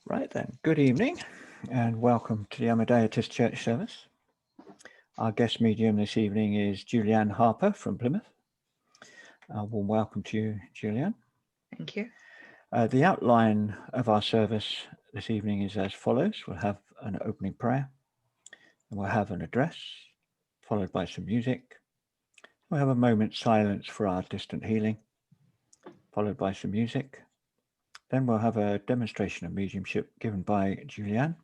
Right then, good evening and welcome to the Amadeitist Church service. Our guest medium this evening is Julieann Harper from Plymouth. Warm welcome to you, Julieann. Thank you. The outline of our service this evening is as follows. We'll have an opening prayer, and we'll have an address, followed by some music. We'll have a moment's silence for our distant healing, followed by some music. Then we'll have a demonstration of mediumship given by Julieann,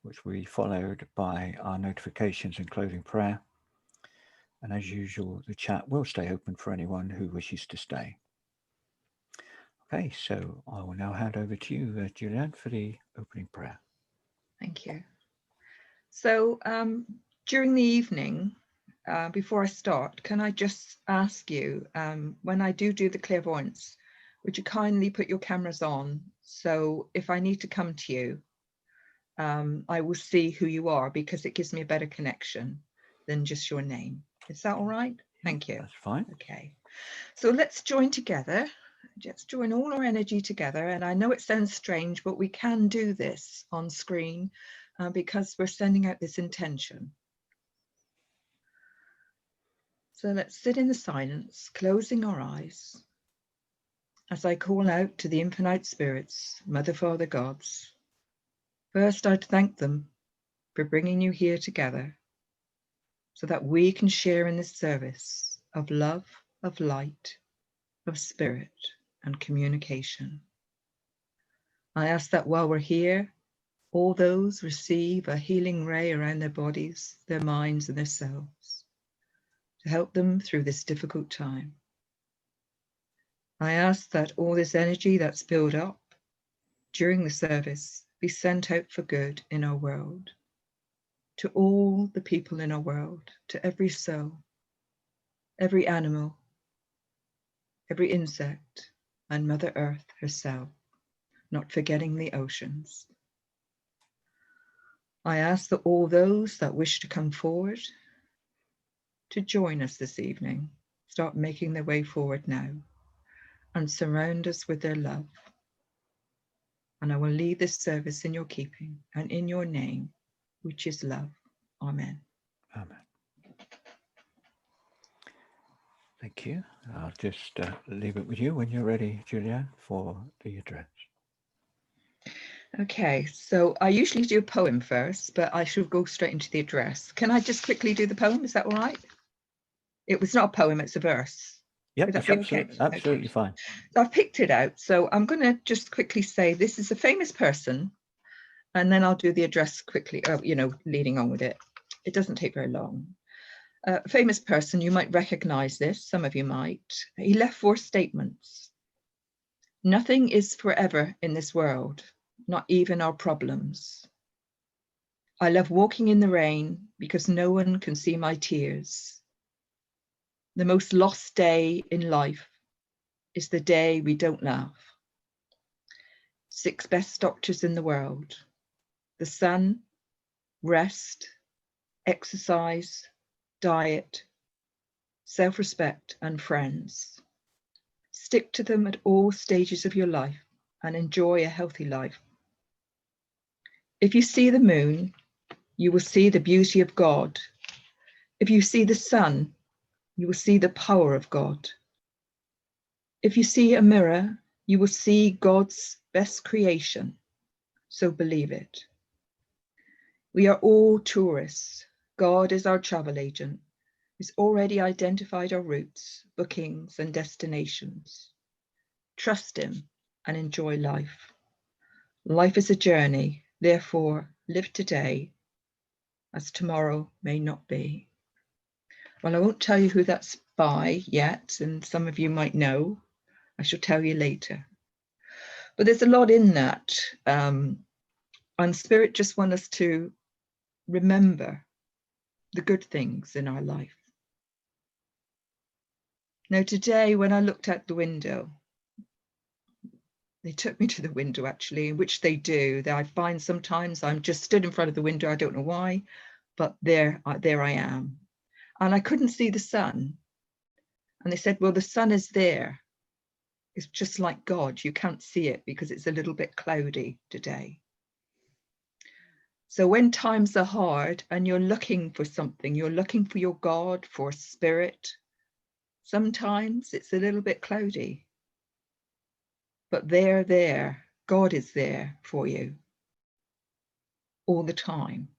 which will be followed by our notifications and closing prayer. And as usual, the chat will stay open for anyone who wishes to stay. Okay, so I will now hand over to you, Julieann, for the opening prayer. Thank you. So during the evening, before I start, can I just ask you, when I do the clairvoyance, would you kindly put your cameras on? So if I need to come to you, I will see who you are, because it gives me a better connection than just your name. Is that all right? Thank you. That's fine. Okay. So let's join together. Let's join all our energy together. And I know it sounds strange, but we can do this on screen because we're sending out this intention. So let's sit in the silence, closing our eyes, as I call out to the infinite spirits, Mother, Father, Gods. First, I'd thank them for bringing you here together so that we can share in this service of love, of light, of spirit and communication. I ask that while we're here, all those receive a healing ray around their bodies, their minds and their selves to help them through this difficult time. I ask that all this energy that's built up during the service be sent out for good in our world, to all the people in our world, to every soul, every animal, every insect, and Mother Earth herself, not forgetting the oceans. I ask that all those that wish to come forward to join us this evening start making their way forward now and surround us with their love. And I will lead this service in your keeping and in your name, which is love. Amen. Amen. Thank you. I'll just leave it with you when you're ready, Julieann, for the address. Okay, so I usually do a poem first, but I should go straight into the address. Can I just quickly do the poem? Is that all right? It was not a poem, it's a verse. Yep, that's absolutely fine. So I've picked it out. So I'm going to just quickly say this is a famous person, and then I'll do the address quickly, leading on with it. It doesn't take very long. A famous person, you might recognize this, some of you might. He left 4 statements. Nothing is forever in this world, not even our problems. I love walking in the rain because no one can see my tears. The most lost day in life is the day we don't laugh. 6 best doctors in the world: the sun, rest, exercise, diet, self-respect, and friends. Stick to them at all stages of your life and enjoy a healthy life. If you see the moon, you will see the beauty of God. If you see the sun, you will see the power of God. If you see a mirror, you will see God's best creation, so believe it. We are all tourists. God is our travel agent. He's already identified our routes, bookings, and destinations. Trust him and enjoy life. Life is a journey, therefore live today, as tomorrow may not be. Well, I won't tell you who that's by yet, and some of you might know. I shall tell you later. But there's a lot in that. And Spirit just wants us to remember the good things in our life. Now, today, when I looked out the window, they took me to the window, actually, which they do. I find sometimes I'm just stood in front of the window. I don't know why, but there I am. And I couldn't see the sun. And they said, well, the sun is there. It's just like God. You can't see it because it's a little bit cloudy today. So when times are hard and you're looking for something, you're looking for your God, for spirit, sometimes it's a little bit cloudy. But they're there. God is there for you all the time.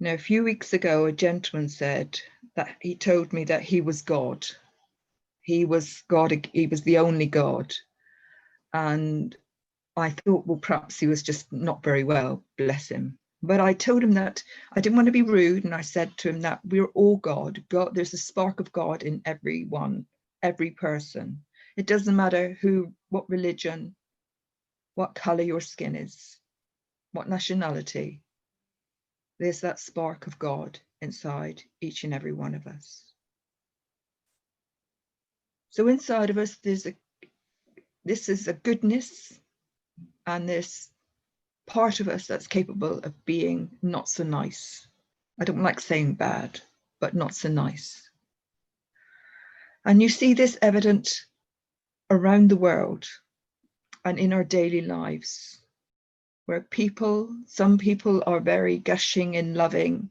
Now, a few weeks ago, a gentleman said that he told me that he was God. He was God. He was the only God. And I thought, well, perhaps he was just not very well, bless him. But I told him that I didn't want to be rude. And I said to him that we're all God. God, there's a spark of God in everyone, every person. It doesn't matter who, what religion, what color your skin is, what nationality. There's that spark of God inside each and every one of us. So inside of us, this is a goodness, and this part of us that's capable of being not so nice. I don't like saying bad, but not so nice. And you see this evident around the world and in our daily lives, where some people are very gushing and loving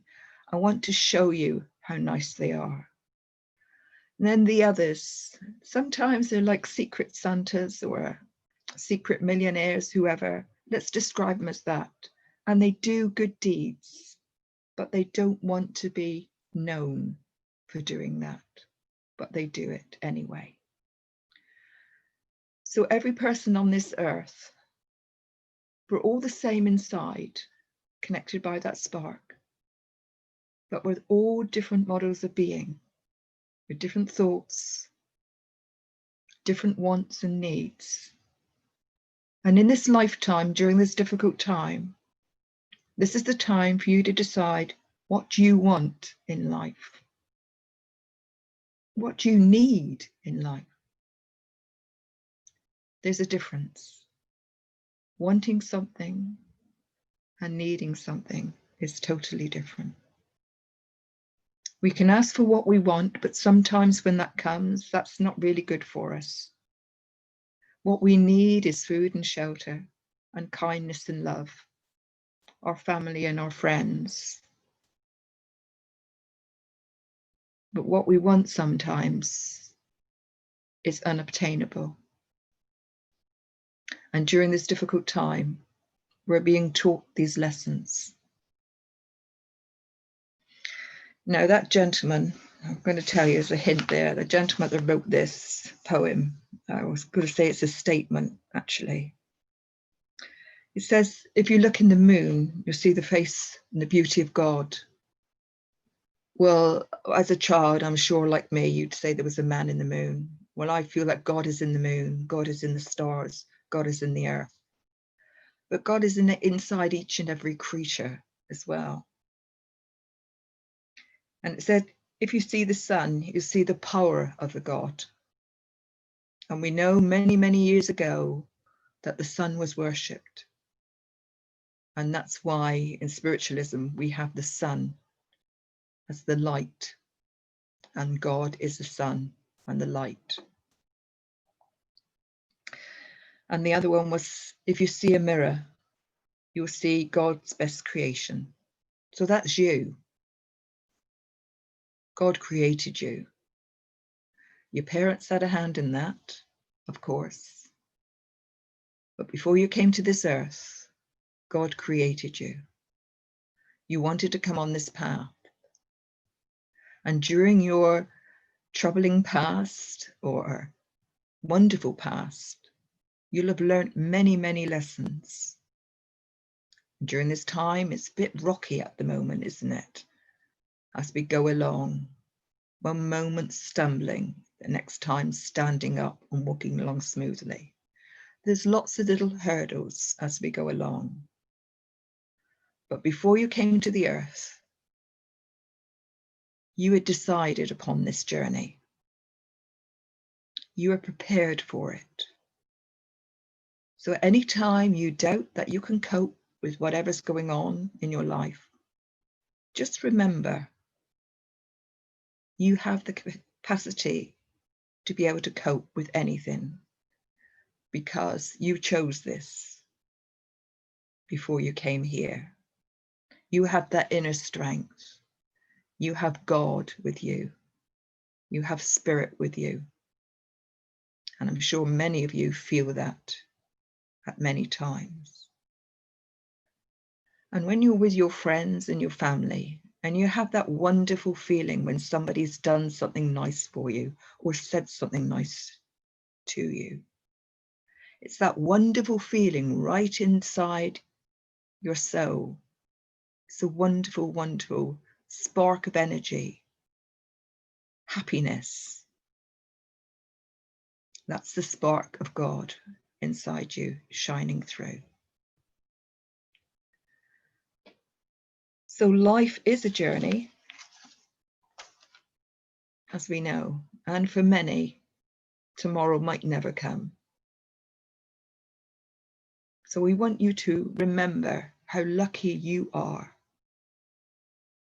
and want to show you how nice they are. And then the others, sometimes they're like secret Santas or secret millionaires, whoever. Let's describe them as that. And they do good deeds, but they don't want to be known for doing that, but they do it anyway. So every person on this earth, we're all the same inside, connected by that spark, but with all different models of being, with different thoughts, different wants and needs. And in this lifetime, during this difficult time, this is the time for you to decide what you want in life, what you need in life. There's a difference. Wanting something and needing something is totally different. We can ask for what we want, but sometimes when that comes, that's not really good for us. What we need is food and shelter and kindness and love, our family and our friends. But what we want sometimes is unobtainable. And during this difficult time, we're being taught these lessons. Now, that gentleman, I'm going to tell you as a hint there, the gentleman that wrote this poem, I was going to say it's a statement, actually. It says, if you look in the moon, you'll see the face and the beauty of God. Well, as a child, I'm sure like me, you'd say there was a man in the moon. Well, I feel like God is in the moon, God is in the stars, God is in the earth. But God is inside each and every creature as well. And it said, if you see the sun, you see the power of the God. And we know many, many years ago that the sun was worshipped. And that's why in spiritualism, we have the sun as the light. And God is the sun and the light. And the other one was, if you see a mirror, you'll see God's best creation. So that's you. God created you. Your parents had a hand in that, of course. But before you came to this earth, God created you. You wanted to come on this path. And during your troubling past or wonderful past, you'll have learned many, many lessons. During this time, it's a bit rocky at the moment, isn't it? As we go along, one moment stumbling, the next time standing up and walking along smoothly. There's lots of little hurdles as we go along. But before you came to the earth, you had decided upon this journey. You are prepared for it. So anytime you doubt that you can cope with whatever's going on in your life, just remember, you have the capacity to be able to cope with anything, because you chose this before you came here. You have that inner strength. You have God with you. You have spirit with you. And I'm sure many of you feel that at many times. And when you're with your friends and your family, and you have that wonderful feeling when somebody's done something nice for you or said something nice to you, it's that wonderful feeling right inside your soul. It's a wonderful, wonderful spark of energy, happiness. That's the spark of God inside you shining through. So life is a journey, as we know, and for many, tomorrow might never come. So we want you to remember how lucky you are,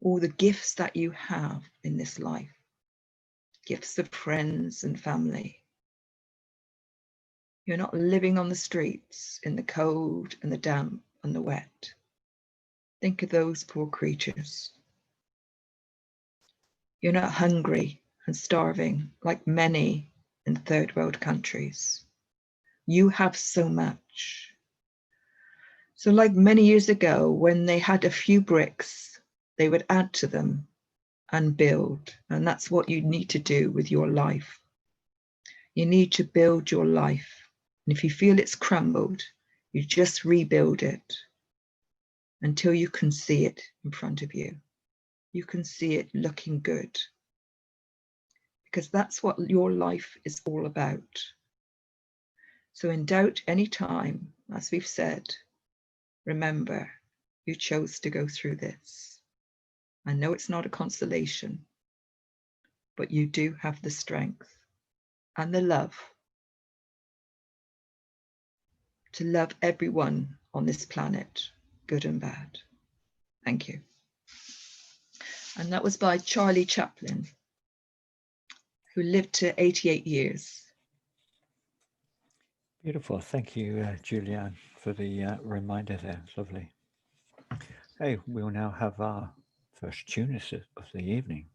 all the gifts that you have in this life, gifts of friends and family. You're not living on the streets in the cold and the damp and the wet. Think of those poor creatures. You're not hungry and starving like many in third world countries. You have so much. So like many years ago, when they had a few bricks, they would add to them and build. And that's what you need to do with your life. You need to build your life. And if you feel it's crumbled, you just rebuild it until you can see it in front of you. You can see it looking good. Because that's what your life is all about. So in doubt any time, as we've said, remember, you chose to go through this. I know it's not a consolation, but you do have the strength and the love to love everyone on this planet, good and bad. Thank you. And that was by Charlie Chaplin, who lived to 88 years. Beautiful. Thank you, Julieann, for the reminder there. It's lovely. Hey, we'll now have our first tune of the evening.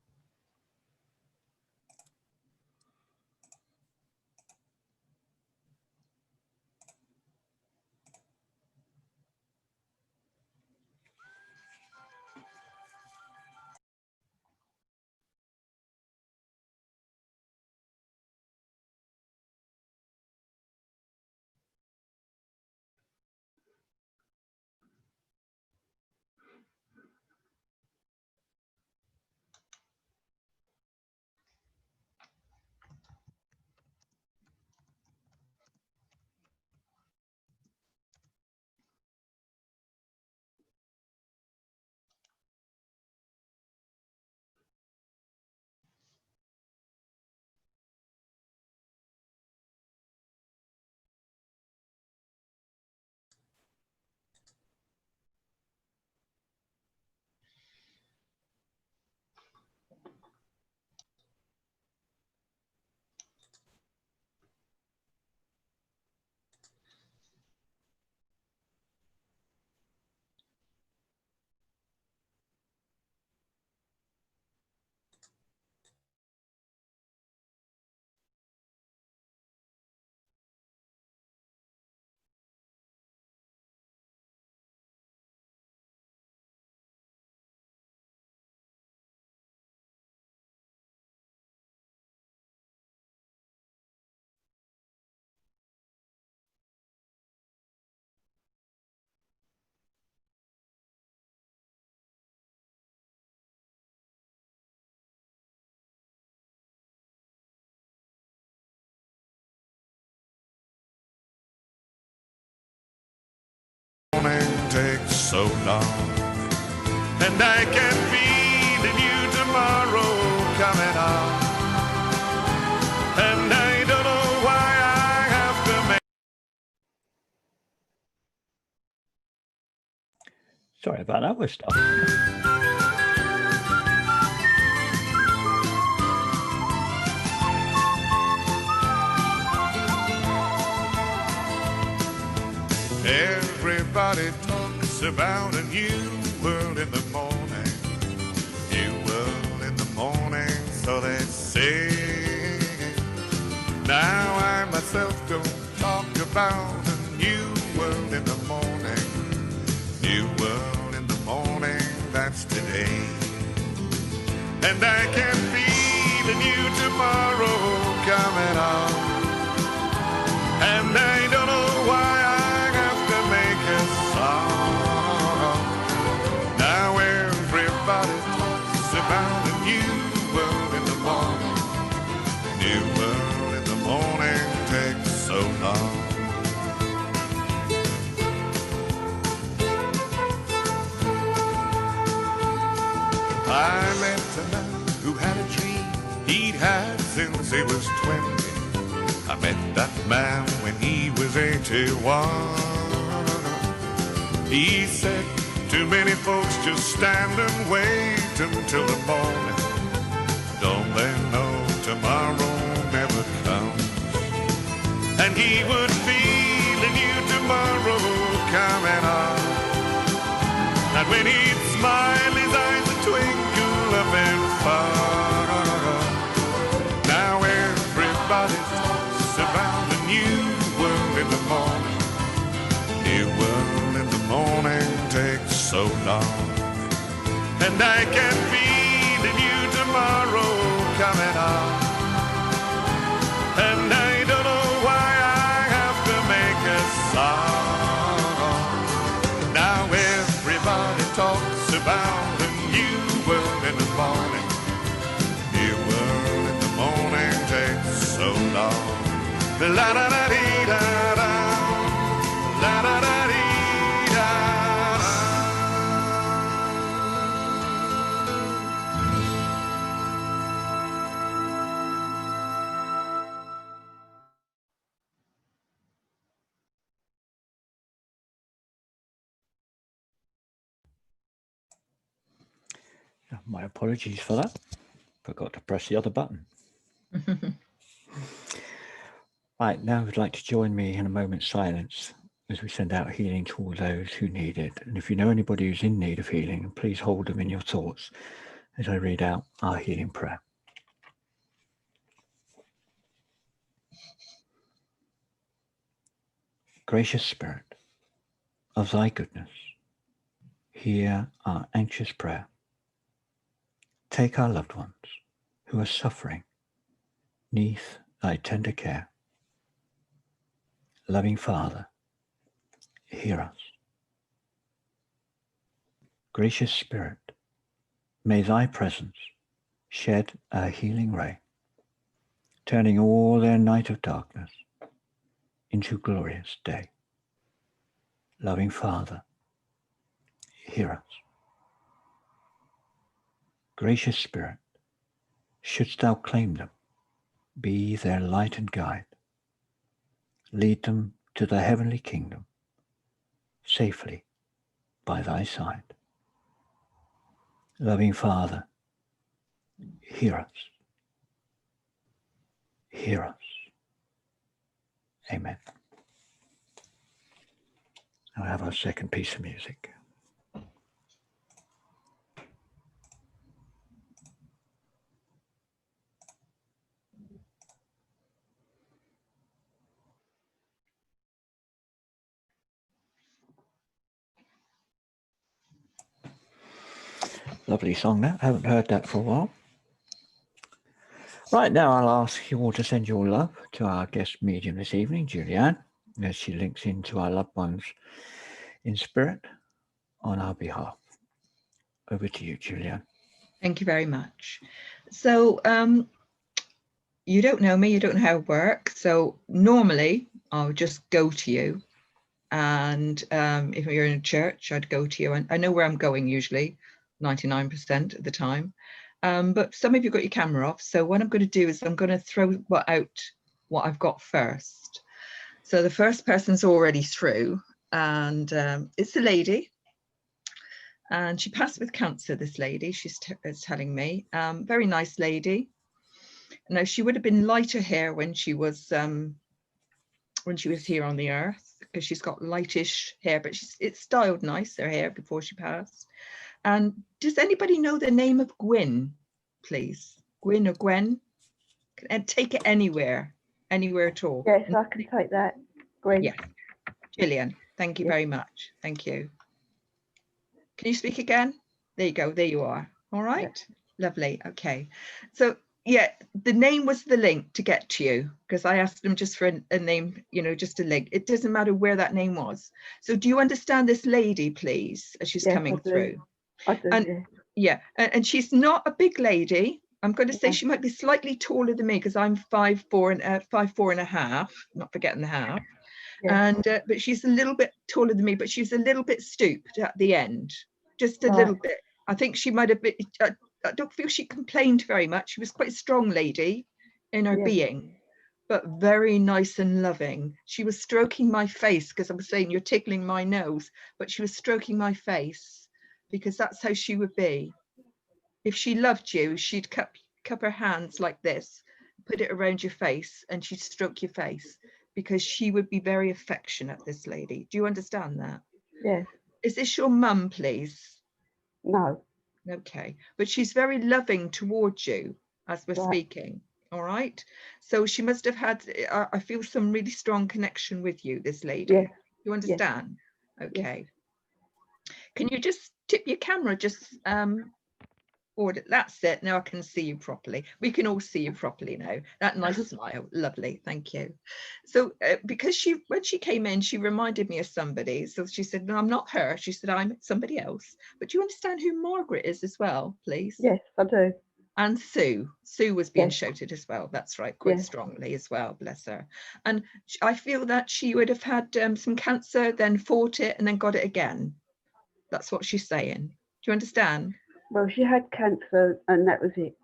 Takes so long, and I can feel a new tomorrow coming on, and I don't know why I have to make. Sorry about that. We're stuck. Everybody talks about a new world in the morning. New world in the morning, so they say. Now I myself don't talk about a new world in the morning. New world in the morning, that's today. And I can feel a new tomorrow coming on. And I don't know why I have to make a song. Now everybody talks about a new world in the morning. New world in the morning takes so long. I met a man who had a dream he'd had since he was 20. I met that man when he was 81. He said, too many folks just stand and wait until the morning. Don't they know tomorrow never comes? And he would feel a new tomorrow coming on. And when he'd smile, his eyes would twinkle up and far. Now everybody talks about a new world in the morning. New world in the morning takes so long. And I can feel a new tomorrow coming on. And I don't know why I have to make a song. Now everybody talks about a new world in the morning. New world in the morning takes so long. La da da dee da da, la da da dee da da. My apologies for that. Forgot to press the other button. Right, now would like to join me in a moment's silence as we send out healing to all those who need it. And if you know anybody who's in need of healing, please hold them in your thoughts as I read out our healing prayer. Gracious Spirit, of thy goodness, hear our anxious prayer. Take our loved ones who are suffering, neath thy tender care. Loving Father, hear us. Gracious Spirit, may thy presence shed a healing ray, turning all their night of darkness into glorious day. Loving Father, hear us. Gracious Spirit, shouldst thou claim them, be their light and guide. Lead them to the heavenly kingdom, safely by thy side. Loving Father, hear us. Hear us. Amen. Now we have our second piece of music. Lovely song that. I haven't heard that for a while. Right, now I'll ask you all to send your love to our guest medium this evening, Julieann, as she links into our loved ones in spirit on our behalf. Over to you, Julieann. Thank you very much. So you don't know me, you don't know how it works. So normally I'll just go to you. And if you're in a church, I'd go to you. And I know where I'm going usually, 99% of the time. But some of you got your camera off. So what I'm going to do is I'm going to throw out what I've got first. So the first person's already through, and it's a lady. And she passed with cancer, this lady, she's telling me. Very nice lady. Now, she would have been lighter hair when she was when she was here on the earth, because she's got lightish hair, but it's styled nice, her hair, before she passed. And does anybody know the name of Gwyn, please? Gwyn or Gwen? And take it anywhere at all. Yes, I can take that. Great. Yes. Julieann, thank you very much. Thank you. Can you speak again? There you go. There you are. All right. Lovely. Okay. So yeah, the name was the link to get to you, because I asked them just for a name, you know, just a link. It doesn't matter where that name was. So do you understand this lady, please, as she's coming through? I do, and yeah, and she's not a big lady. I'm going to say she might be slightly taller than me, because I'm 5'4" and 5'4.5", not forgetting the half. And but she's a little bit taller than me, but she's a little bit stooped at the end, just a little bit. I think she might have been, I don't feel she complained very much. She was quite a strong lady in her being, but very nice and loving. She was stroking my face, because I was saying, you're tickling my nose, but she was stroking my face, because that's how she would be. If she loved you, she'd cup her hands like this, put it around your face, and she'd stroke your face, because she would be very affectionate, this lady. Do you understand that? Yes. Is this your mum, please? No. Okay, but she's very loving towards you as we're speaking. All right, so she must have had, I feel, some really strong connection with you, this lady. Yes. You understand? Yes. Okay. Can you just tip your camera just forward? That's it. Now I can see you properly. We can all see you properly now. That nice smile. Lovely. Thank you. So because when she came in, she reminded me of somebody. So she said, no, I'm not her. She said, I'm somebody else. But do you understand who Margaret is as well, please? Yes, I do. And Sue was being shouted as well. That's right, quite strongly as well, bless her. And I feel that she would have had some cancer, then fought it, and then got it again. That's what she's saying. Do you understand? Well, she had cancer, and that was it.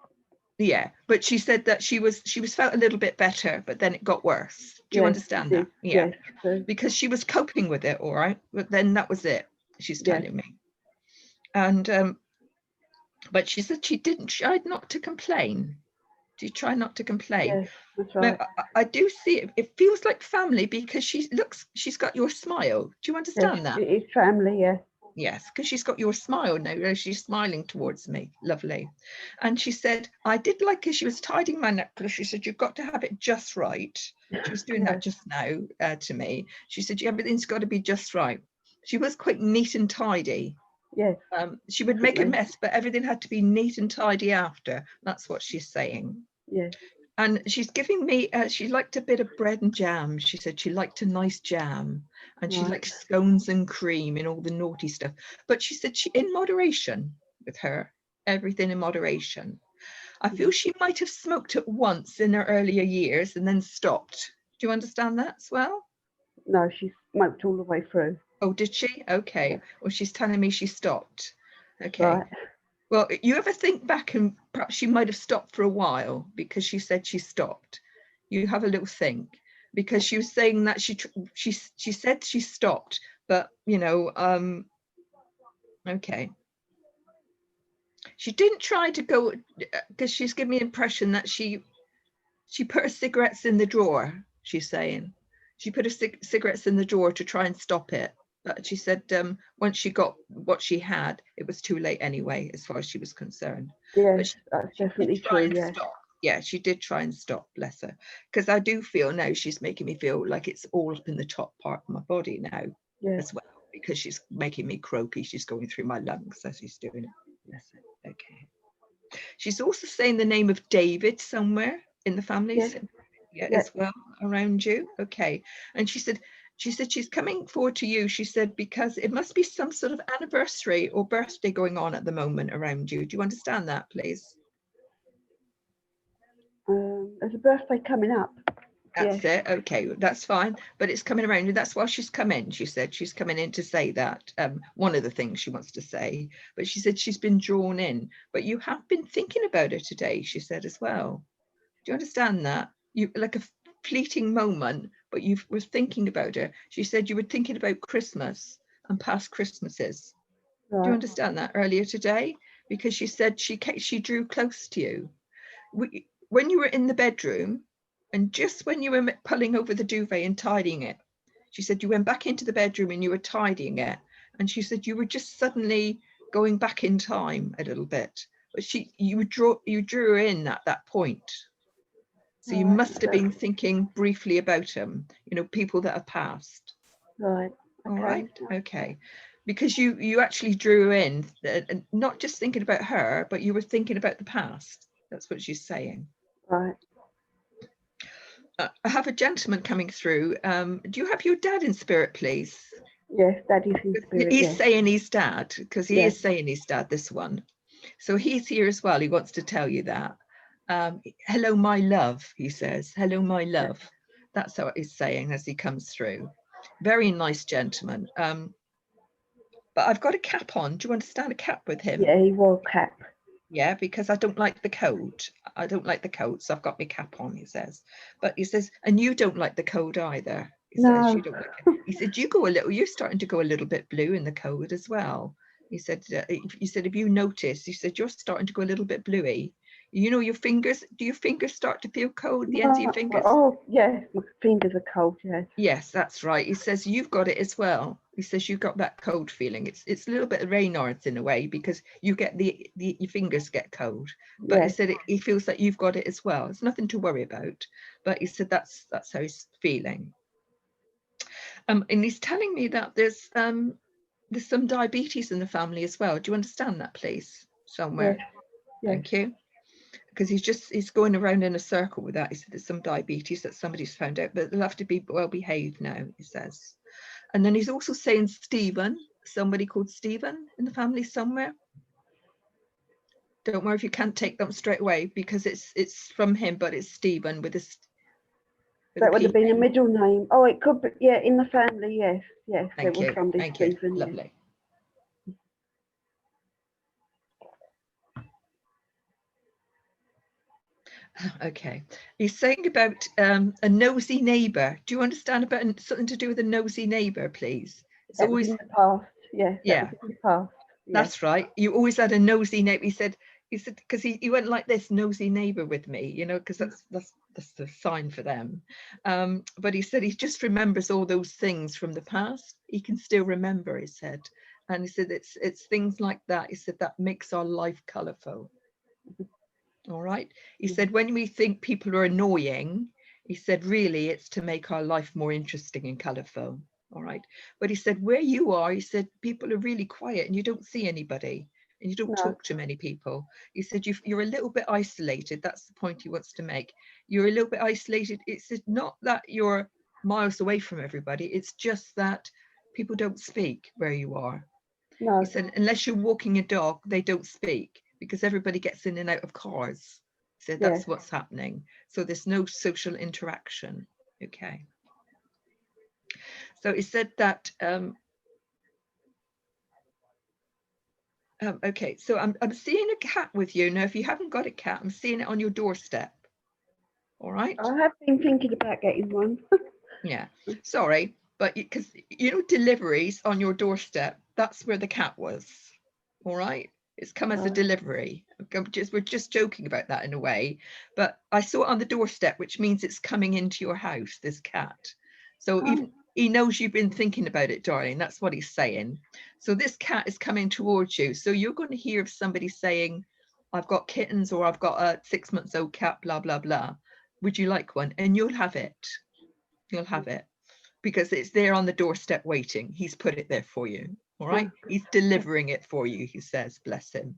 Yeah, but she said that she was felt a little bit better, but then it got worse. Do you understand that? Yeah, because she was coping with it, all right, but then that was it. She's telling me. And but she said she tried not to complain. Do you try not to complain? Yes, that's right. Now, I do see it. It feels like family, because she's got your smile. Do you understand that? It is family, yeah. Yes, because she's got your smile now. She's smiling towards me. Lovely. And she said, I did like, as she was tidying my necklace, she said, you've got to have it just right. She was doing that just now to me. She said, everything's got to be just right. She was quite neat and tidy. Yes. She would make a mess, but everything had to be neat and tidy after. That's what she's saying. Yes. And she's giving me, she liked a bit of bread and jam. She said she liked a nice jam, and she likes scones and cream and all the naughty stuff. But she said in moderation with her, everything in moderation. I feel she might have smoked it once in her earlier years and then stopped. Do you understand that as well? No, she smoked all the way through. Oh, did she? Okay. Yeah. Well, she's telling me she stopped. Okay. Right. Well, you ever think back, and perhaps she might have stopped for a while, because she said she stopped. You have a little think, because she was saying that she said she stopped, but you know, okay. She didn't try to go, because she's giving me the impression that she put her cigarettes in the drawer. She's saying she put her cigarettes in the drawer to try and stop it. But she said once she got what she had, it was too late anyway, as far as she was concerned. Yes, that's definitely true. Yeah. Yeah, she did try and stop, bless her. Because I do feel now she's making me feel like it's all up in the top part of my body now as well, because she's making me croaky. She's going through my lungs as she's doing it. Bless her. Okay. She's also saying the name of David somewhere in the family, as well around you. Okay. And she said she's coming forward to you. She said, because it must be some sort of anniversary or birthday going on at the moment around you. Do you understand that, please? There's a birthday coming up. That's it. Okay, that's fine. But it's coming around, and that's why she's come in. She said she's coming in to say that. One of the things she wants to say, but she said she's been drawn in. But you have been thinking about her today, she said as well. Do you understand that? You like a fleeting moment, but you were thinking about her. She said you were thinking about Christmas and past Christmases. Right. Do you understand that? Earlier today, because she said she drew close to you. When you were in the bedroom, And just when you were pulling over the duvet and tidying it, she said you went back into the bedroom and you were tidying it. And she said you were just suddenly going back in time a little bit. But you drew her in at that point. So you Right, must have been thinking briefly about them, you know, people that have passed. Right. All Okay. right. Okay. Because you actually drew her in, not just thinking about her, but you were thinking about the past. That's what she's saying. Right. I have a gentleman coming through. Do you have your dad in spirit, please? Yes, Daddy's in spirit. He's Yes. saying he's dad, because he Yes. is saying he's dad, this one. So he's here as well. He wants to tell you that. Hello, my love, he says. Hello, my love. That's what he's saying as he comes through. Very nice gentleman. But I've got a cap on. Do you understand a cap with him? Yeah, he wore a cap. Yeah, because I don't like the coat. I don't like the coat, so I've got my cap on, he says. But he says, and you don't like the coat either. He says, you don't like it. He said, you're starting to go a little bit blue in the coat as well. He said, if you notice, he said, you're starting to go a little bit bluey. You know, your fingers, do your fingers start to feel cold, the ends of your fingers? Oh, yeah, my fingers are cold, yes. Yes, that's right. He says, you've got it as well. He says, you've got that cold feeling. It's a little bit of Raynaud's in a way, because you get your fingers get cold. But he said, he feels that you've got it as well. It's nothing to worry about. But he said, that's how he's feeling. And he's telling me that there's some diabetes in the family as well. Do you understand that, please? Somewhere. Yes. Thank you. Because he's going around in a circle with that. He said there's some diabetes that somebody's found out, but they'll have to be well behaved now, he says. And then he's also saying Stephen, somebody called Stephen in the family somewhere. Don't worry if you can't take them straight away, because it's from him, but it's Stephen with a That would have been a middle name. Oh, it could be, yeah, in the family, yes. Yes, there Thank was you. somebody Thank you. Stephen. Lovely. Okay, he's saying about a nosy neighbour. Do you understand about something to do with a nosy neighbour, please? It's That always was in the past. Yes, yeah. that was in the past. Yes. That's right. You always had a nosy neighbour. He said because he went like this, nosy neighbour with me, you know, because that's the sign for them. But he said he just remembers all those things from the past. He can still remember, he said. And he said it's things like that. He said that makes our life colourful. All right. He said when we think people are annoying, he said really it's to make our life more interesting and colourful. All right. But he said where you are, he said people are really quiet and you don't see anybody and you don't talk to many people. He said you're a little bit isolated. That's the point he wants to make. You're a little bit isolated. It's not that you're miles away from everybody. It's just that people don't speak where you are. No. He said unless you're walking a dog, they don't speak, because everybody gets in and out of cars. So that's what's happening. So there's no social interaction. Okay. So he said that, okay, so I'm seeing a cat with you. Now, if you haven't got a cat, I'm seeing it on your doorstep. All right. I have been thinking about getting one. Yeah, sorry, but because you know deliveries on your doorstep, that's where the cat was. All right. It's come as a delivery. We're just joking about that in a way, but I saw it on the doorstep, which means it's coming into your house, this cat. So even he knows you've been thinking about it, darling. That's what he's saying. So this cat is coming towards you. So you're going to hear of somebody saying, I've got kittens, or I've got a 6-month-old cat, blah, blah, blah. Would you like one? And you'll have it. You'll have it. Because it's there on the doorstep waiting. He's put it there for you. All right. He's delivering it for you, he says, bless him.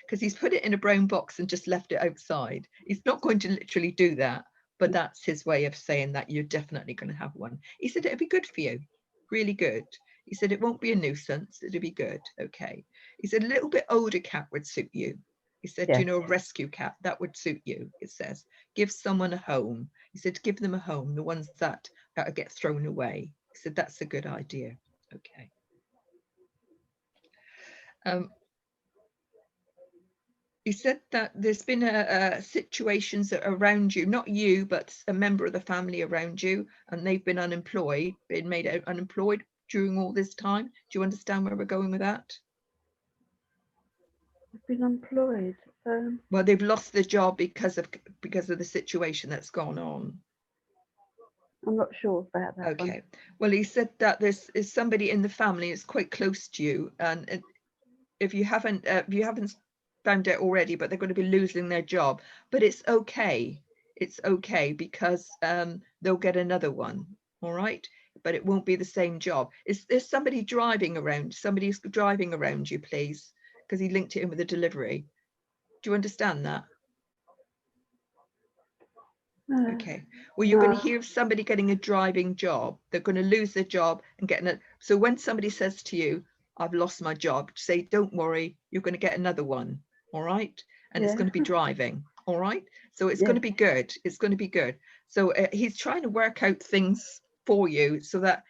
Because he's put it in a brown box and just left it outside. He's not going to literally do that, but that's his way of saying that you're definitely going to have one. He said it'd be good for you, really good. He said it won't be a nuisance, it'll be good. Okay. He said a little bit older cat would suit you. He said, you know, a rescue cat, that would suit you, it says. Give someone a home. He said, give them a home, the ones that get thrown away. He said, that's a good idea. Okay. He said that there's been situations around you, not you, but a member of the family around you, and they've been unemployed, been made unemployed during all this time. Do you understand where we're going with that? I've been employed. Well, they've lost their job because of the situation that's gone on. I'm not sure about that one. Okay. Well, he said that there's is somebody in the family that's quite close to you, and if you haven't found out already, but they're going to be losing their job. But it's okay. It's okay because they'll get another one. All right. But it won't be the same job. Is there somebody driving around? Somebody's driving around you, please, because he linked it in with the delivery. Do you understand that? Okay. Well, you're going to hear of somebody getting a driving job. They're going to lose their job and getting it. So when somebody says to you, I've lost my job, say, don't worry, you're going to get another one. All right. And it's going to be driving. All right. So it's going to be good. It's going to be good. So he's trying to work out things for you so that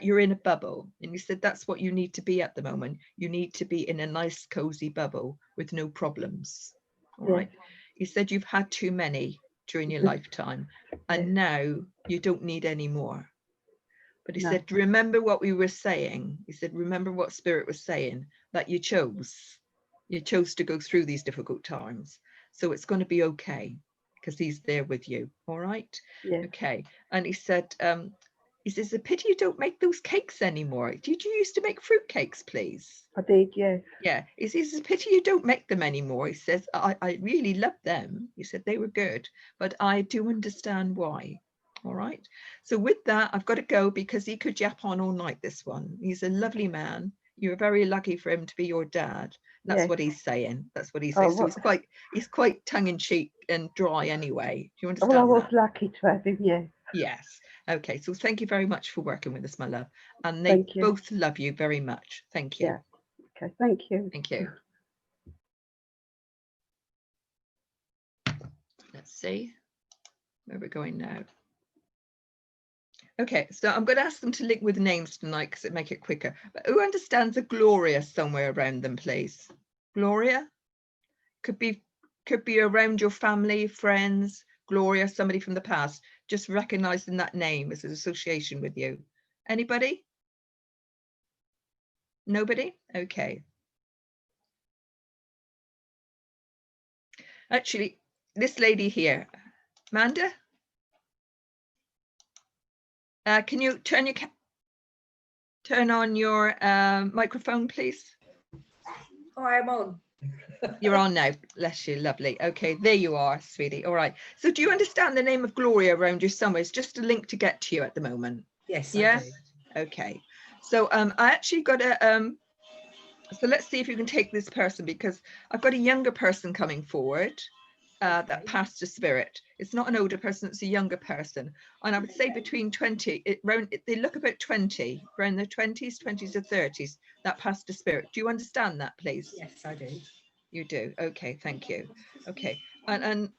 you're in a bubble. And you said that's what you need to be at the moment. You need to be in a nice, cozy bubble with no problems. All right. He said you've had too many during your lifetime, and now you don't need any more. But he said, remember what we were saying. He said, remember what Spirit was saying, that you chose to go through these difficult times. So it's going to be okay because he's there with you. All right. Okay. And he said, it's a pity you don't make those cakes anymore. Did you used to make fruit cakes, please? I did, yes. Yeah, it's a pity you don't make them anymore. He says, I really love them. He said they were good, but I do understand why. All right. So with that, I've got to go because he could yap on all night, this one. He's a lovely man. You're very lucky for him to be your dad. That's what he's saying. That's what he's saying. So he's quite tongue-in-cheek and dry anyway. Do you understand I was that? lucky to have him, yes. Yes. Okay. So thank you very much for working with us, my love. And they both love you very much. Thank you. Yeah. Okay, thank you. Thank you. Let's see where we're going now. Okay, so I'm going to ask them to link with names tonight because it make it quicker. But who understands a Gloria somewhere around them, please? Gloria? Could be around your family, friends. Gloria, somebody from the past. Just recognizing that name as an association with you. Anybody? Nobody? Okay. Actually, this lady here, Amanda, can you turn on your microphone, please? Oh, I'm on. You're on now. Bless you, lovely. Okay, there you are, sweetie. All right. So do you understand the name of Gloria around you somewhere? It's just a link to get to you at the moment. Yes. Yeah. I do. Okay. So I actually got a so let's see if you can take this person, because I've got a younger person coming forward. That passed a spirit. It's not an older person, it's a younger person. And I would say between 20, they look about 20, around their 20s or 30s, that passed a spirit. Do you understand that, please? Yes, I do. You do. Okay, thank you. Okay. And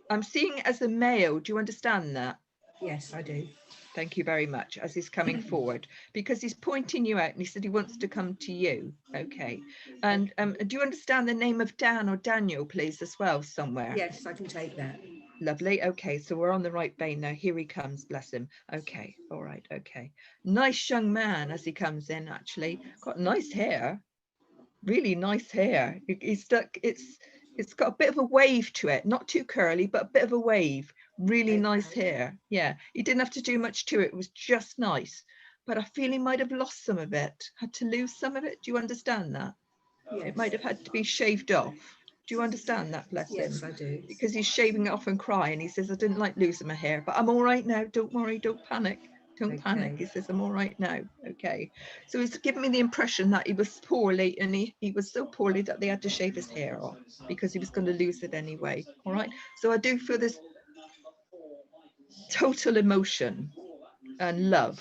I'm seeing as a male, do you understand that? Yes, I do. Thank you very much, as he's coming forward, because he's pointing you out and he said he wants to come to you. Okay. And do you understand the name of Dan or Daniel, please, as well, somewhere? Yes, I can take that. Lovely. Okay, so we're on the right vein now. Here he comes, bless him. Okay, all right, okay. Nice young man as he comes in, actually. Got nice hair, really nice hair. It's got a bit of a wave to it, not too curly, but a bit of a wave. Really nice hair. Yeah, he didn't have to do much to it. It was just nice. But I feel he might have lost some of it, had to lose some of it. Do you understand that? Yes. It might have had to be shaved off. Do you understand that, bless him? Yes, I do. Because he's shaving it off and crying. He says, I didn't like losing my hair, but I'm all right now. Don't worry, don't panic. Don't panic. He says, I'm all right now. Okay. So he's given me the impression that he was poorly, and he was so poorly that they had to shave his hair off because he was going to lose it anyway. All right. So I do feel this total emotion and love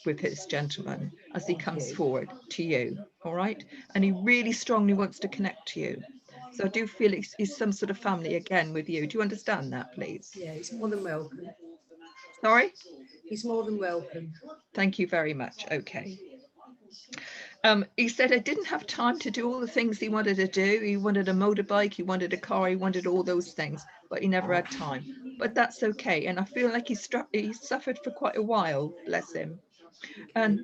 with this gentleman as he comes forward to you. All right. And he really strongly wants to connect to you. So I do feel he's some sort of family again with you. Do you understand that, please? Yeah, he's more than welcome. Sorry? He's more than welcome. Thank you very much. Okay. He said I didn't have time to do all the things he wanted to do. He wanted a motorbike, he wanted a car, he wanted all those things, but he never had time. But that's okay. And I feel like he suffered for quite a while, bless him. And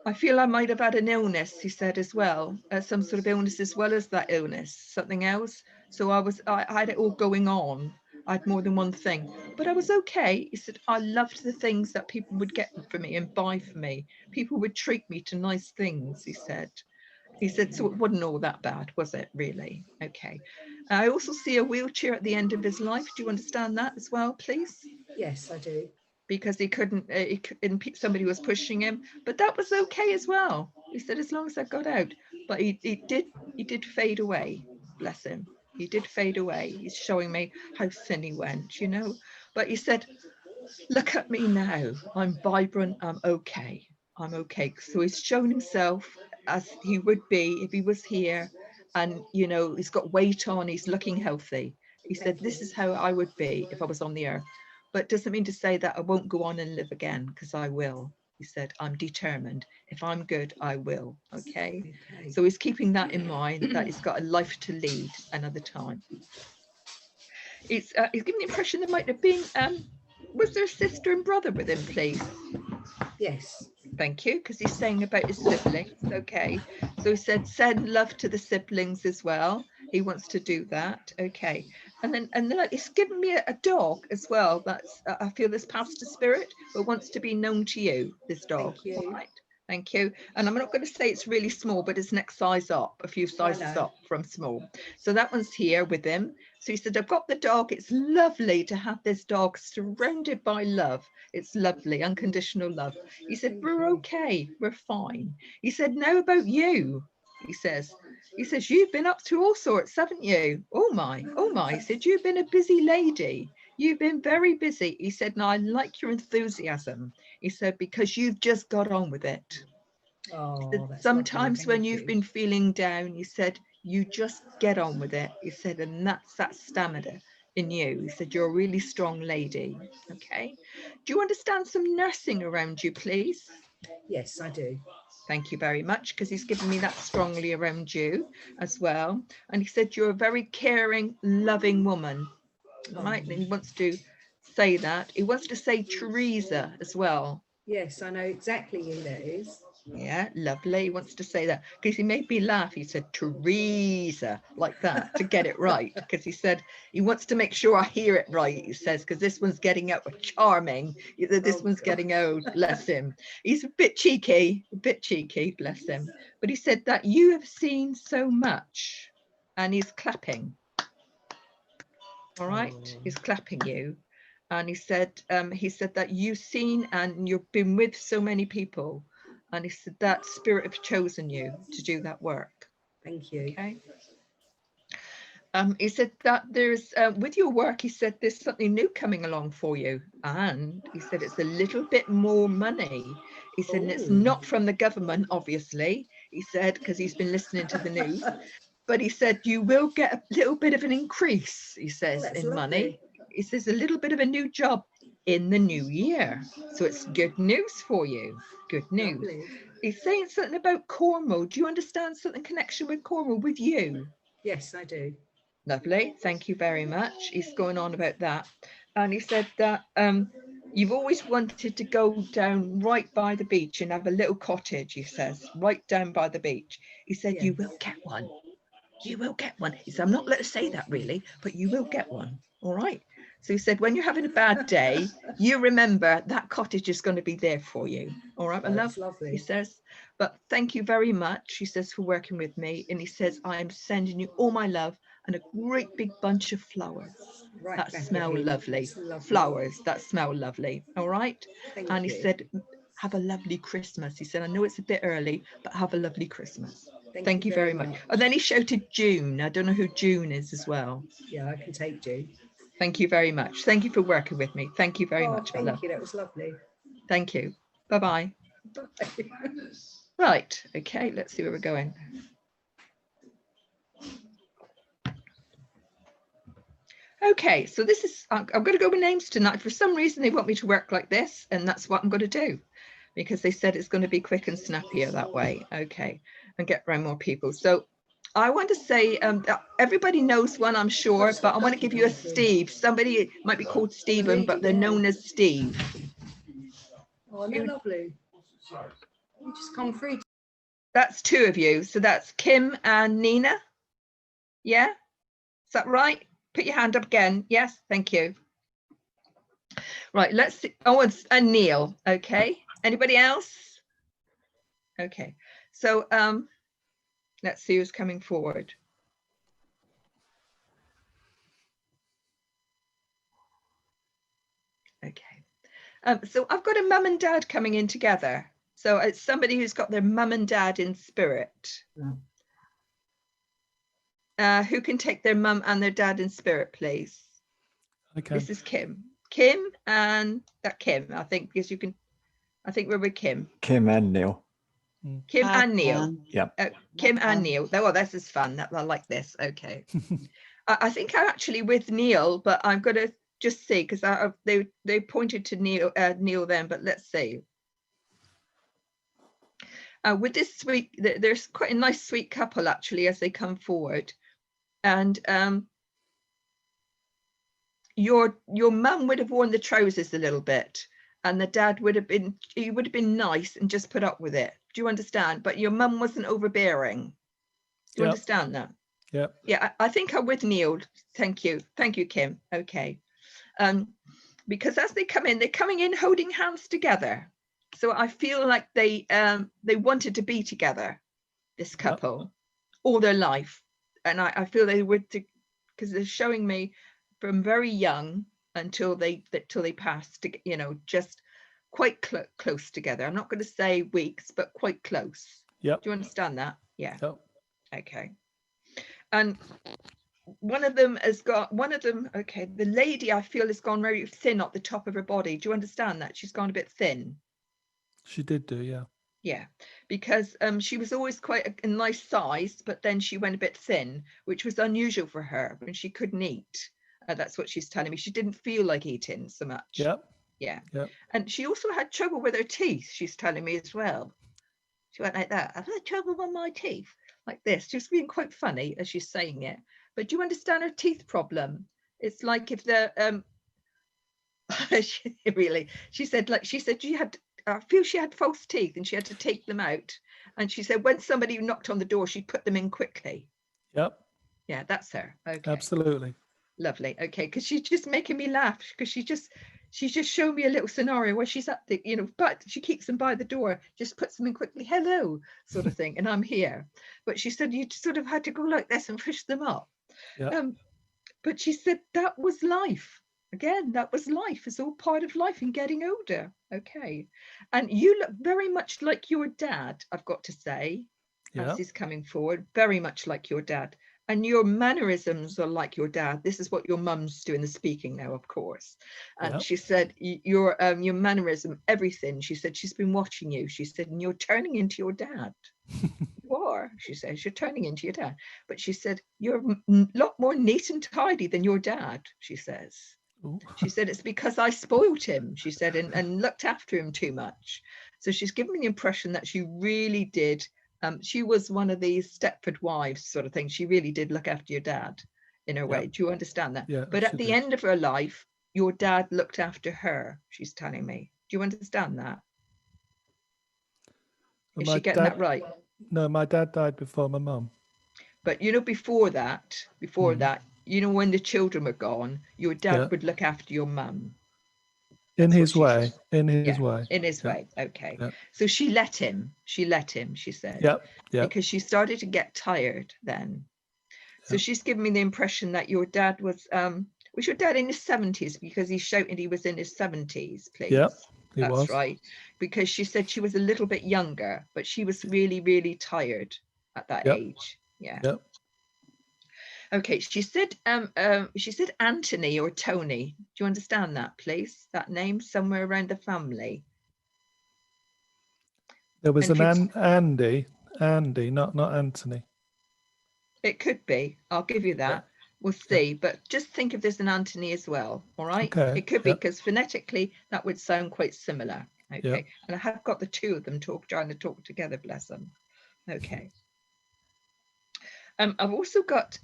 I feel I might have had an illness, he said, as well, some sort of illness as well as that illness, something else. So I had it all going on. I had more than one thing, but I was okay. He said, I loved the things that people would get for me and buy for me. People would treat me to nice things, he said. He said, so it wasn't all that bad, was it, really? Okay. I also see a wheelchair at the end of his life. Do you understand that as well, please? Yes, I do. Because he couldn't, somebody was pushing him, but that was okay as well. He said, as long as I got out. But he did fade away, bless him. He did fade away. He's showing me how thin he went, you know. But he said, look at me now. I'm vibrant. I'm okay. I'm okay. So he's shown himself as he would be if he was here. And, you know, he's got weight on. He's looking healthy. He said, this is how I would be if I was on the earth. But it doesn't mean to say that I won't go on and live again, because I will. He said, I'm determined. If I'm good, I will. Okay. So he's keeping that in mind, that he's got a life to lead another time. He's giving the impression there might have been, was there a sister and brother with him, please? Yes. Thank you, because he's saying about his siblings. Okay. So he said, send love to the siblings as well. He wants to do that. Okay. And then he's given me a dog as well. That's I feel this pastor spirit, but wants to be known to you, this dog. Thank you. Right. Thank you. And I'm not going to say it's really small, but it's next size up, a few sizes up from small. So that one's here with him. So he said, I've got the dog. It's lovely to have this dog surrounded by love. It's lovely, unconditional love. He said, we're okay. We're fine. He said, now about you, he says, you've been up to all sorts, haven't you? Oh my. He said, you've been a busy lady. You've been very busy. He said, and I like your enthusiasm. He said, because you've just got on with it. Oh, He said, sometimes when you've been feeling down, he said, you just get on with it. He said, and that's that stamina in you. He said, you're a really strong lady. Okay. Do you understand some nursing around you, please? Yes, I do. Thank you very much, because he's given me that strongly around you as well. And he said, you're a very caring, loving woman. Right. And he wants to say that. He wants to say Teresa as well. Yes, I know exactly who that is. Yeah, lovely. He wants to say that because he made me laugh. He said Teresa like that to get it right, because he said he wants to make sure I hear it right. He says, because this one's getting out charming. This one's getting out. Bless him. He's a bit cheeky, bless him. But he said that you have seen so much, and he's clapping. All right, he's clapping you. And he said that you've seen and you've been with so many people. And he said that spirit have chosen you to do that work. Thank you. Okay. He said that there's, with your work, he said there's something new coming along for you. And he said it's a little bit more money. He said, and it's not from the government, obviously. He said, because he's been listening to the news. But he said, you will get a little bit of an increase, he says, in money. He says, a little bit of a new job in the new year. So it's good news for you. Good news. Lovely. He's saying something about Cornwall. Do you understand something connection with Cornwall with you? Yes, I do. Lovely. Thank you very much. He's going on about that. And he said that you've always wanted to go down right by the beach and have a little cottage, he says, right down by the beach. He said, yes. You will get one. You will get one. He said, I'm not let us say that really, but you will get one. All right. So he said, when you're having a bad day, you remember that cottage is going to be there for you. All right, my love. Lovely. He says, but thank you very much, he says, for working with me. And he says, I am sending you all my love and a great big bunch of flowers that smell lovely. Flowers that smell lovely. All right. And he said, have a lovely Christmas. He said, I know it's a bit early, but have a lovely Christmas. Thank you very much. And then he shouted June. I don't know who June is as well. Yeah, I can take June. Thank you very much. Thank you for working with me. Thank you very much, my love. Thank you. That was lovely. Thank you. Bye-bye. Bye. Right. Okay. Let's see where we're going. Okay. So this is, I'm going to go with names tonight. For some reason, they want me to work like this, and that's what I'm going to do, because they said it's going to be quick and snappier that way. Okay. And get around more people. So I want to say everybody knows one, I'm sure, but I want to give you a Steve. Somebody might be called Stephen, but they're known as Steve. Oh, they're lovely. You just come through. That's two of you. So that's Kim and Nina. Yeah, is that right? Put your hand up again. Yes, thank you. Right, let's see. Oh, and Neil. Okay. Anybody else? Okay. So let's see who's coming forward. Okay. So I've got a mum and dad coming in together. So it's somebody who's got their mum and dad in spirit. Who can take their mum and their dad in spirit, please? Okay. This is Kim. Kim and that Kim, I think, because you can, I think we're with Kim. Kim and Neil. Kim and Neil. Yeah. Kim and Neil. Oh, this is fun. I like this. Okay. I think I'm actually with Neil, but I'm going to just see, because they pointed to Neil then, but let's see. With this sweet, there's quite a nice sweet couple actually as they come forward, and your mum would have worn the trousers a little bit, and the dad would have been, he would have been nice and just put up with it. Do you understand? But your mum wasn't overbearing. Do you understand that? Yep. Yeah, I think I'm with Neil. Thank you, Kim. Okay, because as they come in, they're coming in holding hands together. So I feel like they wanted to be together, this couple, all their life, and I feel they would, because they're showing me from very young until they passed, you know, just quite close together. I'm not going to say weeks, but quite close. Yep. Do you understand that? Yeah. Yep. Okay. And one of them has got, okay, the lady I feel has gone very thin at the top of her body. Do you understand that? She's gone a bit thin. She did do, yeah. Yeah, because she was always quite a nice size, but then she went a bit thin, which was unusual for her when she couldn't eat. That's what she's telling me. She didn't feel like eating so much. Yep. Yeah. Yep. And she also had trouble with her teeth, she's telling me as well. She went like that. I've had trouble with my teeth, like this. She's being quite funny as she's saying it. But do you understand her teeth problem? It's like if the she said she had, I feel she had false teeth and she had to take them out. And she said when somebody knocked on the door, she'd put them in quickly. Yep. Yeah, that's her. Okay. Absolutely. Lovely. Okay, because she's just making me laugh, because she's just showing me a little scenario where she's at the, you know, but she keeps them by the door, just puts them in quickly, hello, sort of thing, and I'm here. But she said you sort of had to go like this and push them up. Yeah. But she said that was life. Again, that was life. It's all part of life and getting older. Okay. And you look very much like your dad, I've got to say, as he's coming forward, very much like your dad. And your mannerisms are like your dad. This is what your mum's doing the speaking now, of course. And she said your mannerism, everything. She said she's been watching you. She said, and you're turning into your dad. You are, she says, you're turning into your dad. But she said, you're a lot more neat and tidy than your dad, she says. Ooh. She said, it's because I spoiled him, she said, and looked after him too much. So she's given me the impression that she really did. She was one of these Stepford wives sort of thing. She really did look after your dad in her way. Do you understand that? Yeah, but at the end of her life, your dad looked after her, she's telling me. Do you understand that? Is she getting that right? No, my dad died before my mum. But you know, before that, you know, when the children were gone, your dad would look after your mum. In his way. In his way. Okay. Yep. So she let him, she said. Yep. Because she started to get tired then. So she's given me the impression that your dad was your dad in his 70s, because he shouted he was in his 70s, please. Yep. That's right. Because she said she was a little bit younger, but she was really, really tired at that age. Yeah. Yep. Okay, she said Anthony or Tony. Do you understand that, please? That name somewhere around the family. There was an Andy, not Anthony. It could be. I'll give you that. We'll see. But just think if there's an Anthony as well. All right. Okay. It could be, because phonetically that would sound quite similar. Okay. And I have got the two of them trying to talk together. Bless them. Okay. I've also got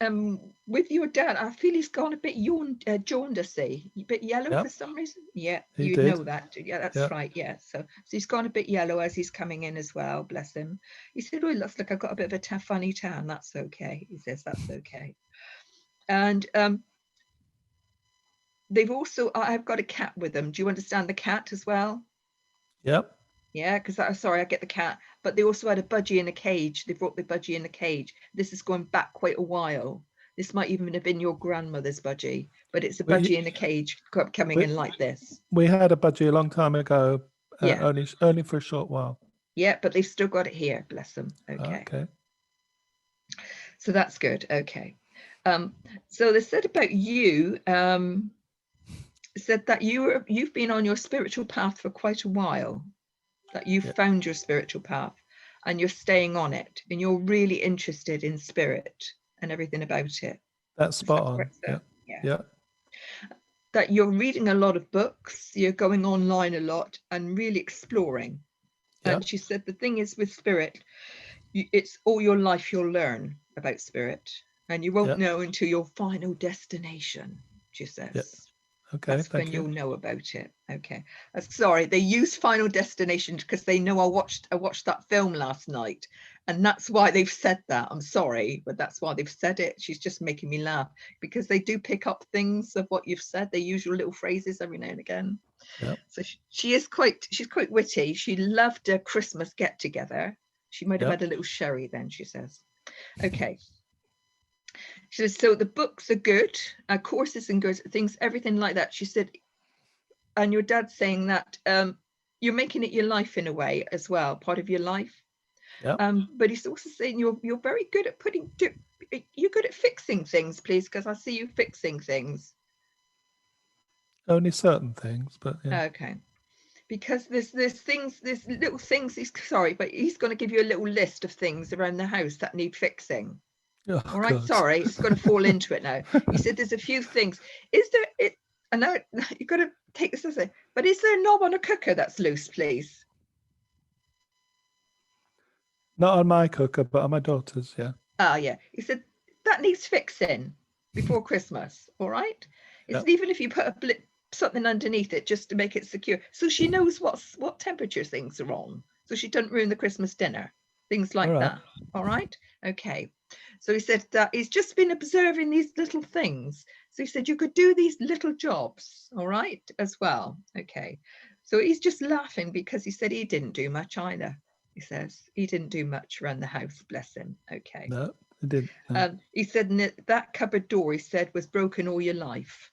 with your dad, I feel he's gone a bit jaundicey, a bit yellow for some reason. Yeah, you know that. Yeah, that's right. Yeah, so he's gone a bit yellow as he's coming in as well. Bless him. He said, "Oh, it looks like I've got a bit of a funny tan." That's okay. He says that's okay. And they've also, I've got a cat with them. Do you understand the cat as well? Yep. Yeah, because sorry, I get the cat, but they also had a budgie in a cage. They brought the budgie in a cage. This is going back quite a while. This might even have been your grandmother's budgie, but it's a budgie in a cage coming in like this. We had a budgie a long time ago, Yeah. only for a short while. Yeah, but they've still got it here, bless them. Okay. Okay. So that's good. Okay. So they said about you, said that you've been on your spiritual path for quite a while, that you've found your spiritual path and you're staying on it, and you're really interested in spirit and everything about it. That's spot on. Yeah. That you're reading a lot of books, you're going online a lot and really exploring. And she said the thing is with spirit, it's all your life you'll learn about spirit, and you won't know until your final destination, she says. Okay, that's when you'll know about it. Okay. Sorry, they use Final Destination because they know I watched that film last night, and that's why they've said that. I'm sorry, but that's why they've said it. She's just making me laugh because they do pick up things of what you've said. They use your little phrases every now and again. Yeah. So she's quite witty. She loved a Christmas get together. She might have had a little sherry then, she says. Okay. She says, so the books are good, courses and good things, everything like that. She said, and your dad's saying that you're making it your life in a way as well, part of your life. But he's also saying you're very good at you're good at fixing things, please, because I see you fixing things. Only certain things, but yeah. Okay. Because there's things, there's little things, but he's going to give you a little list of things around the house that need fixing. Oh, all right, God. sorry, it's going to fall into it now. He said there's a few things. Is there, I know you've got to take this as but is there a knob on a cooker that's loose, please? Not on my cooker, but on my daughter's, yeah. Oh, yeah. He said that needs fixing before Christmas, all right? It's even if you put something underneath it just to make it secure, so she knows what temperature things are on, so she doesn't ruin the Christmas dinner, things like that, all right? Okay. So he said that he's just been observing these little things. So he said you could do these little jobs, all right, as well. Okay. So he's just laughing because he said he didn't do much either. He says he didn't do much around the house, bless him. Okay. No, he didn't. No. He said that cupboard door, he said, was broken all your life.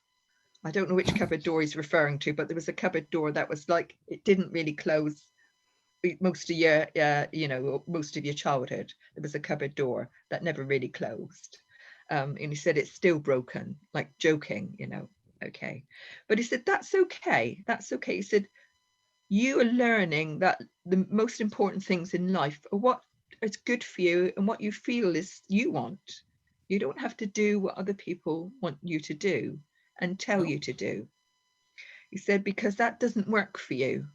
I don't know which cupboard door he's referring to, but there was a cupboard door that was like, it didn't really close most of your most of your childhood. There was a cupboard door that never really closed, and he said it's still broken, like joking, okay, but he said that's okay, he said you are learning that the most important things in life are what is good for you and what you feel is you want. You don't have to do what other people want you to do and tell you to do. He said because that doesn't work for you.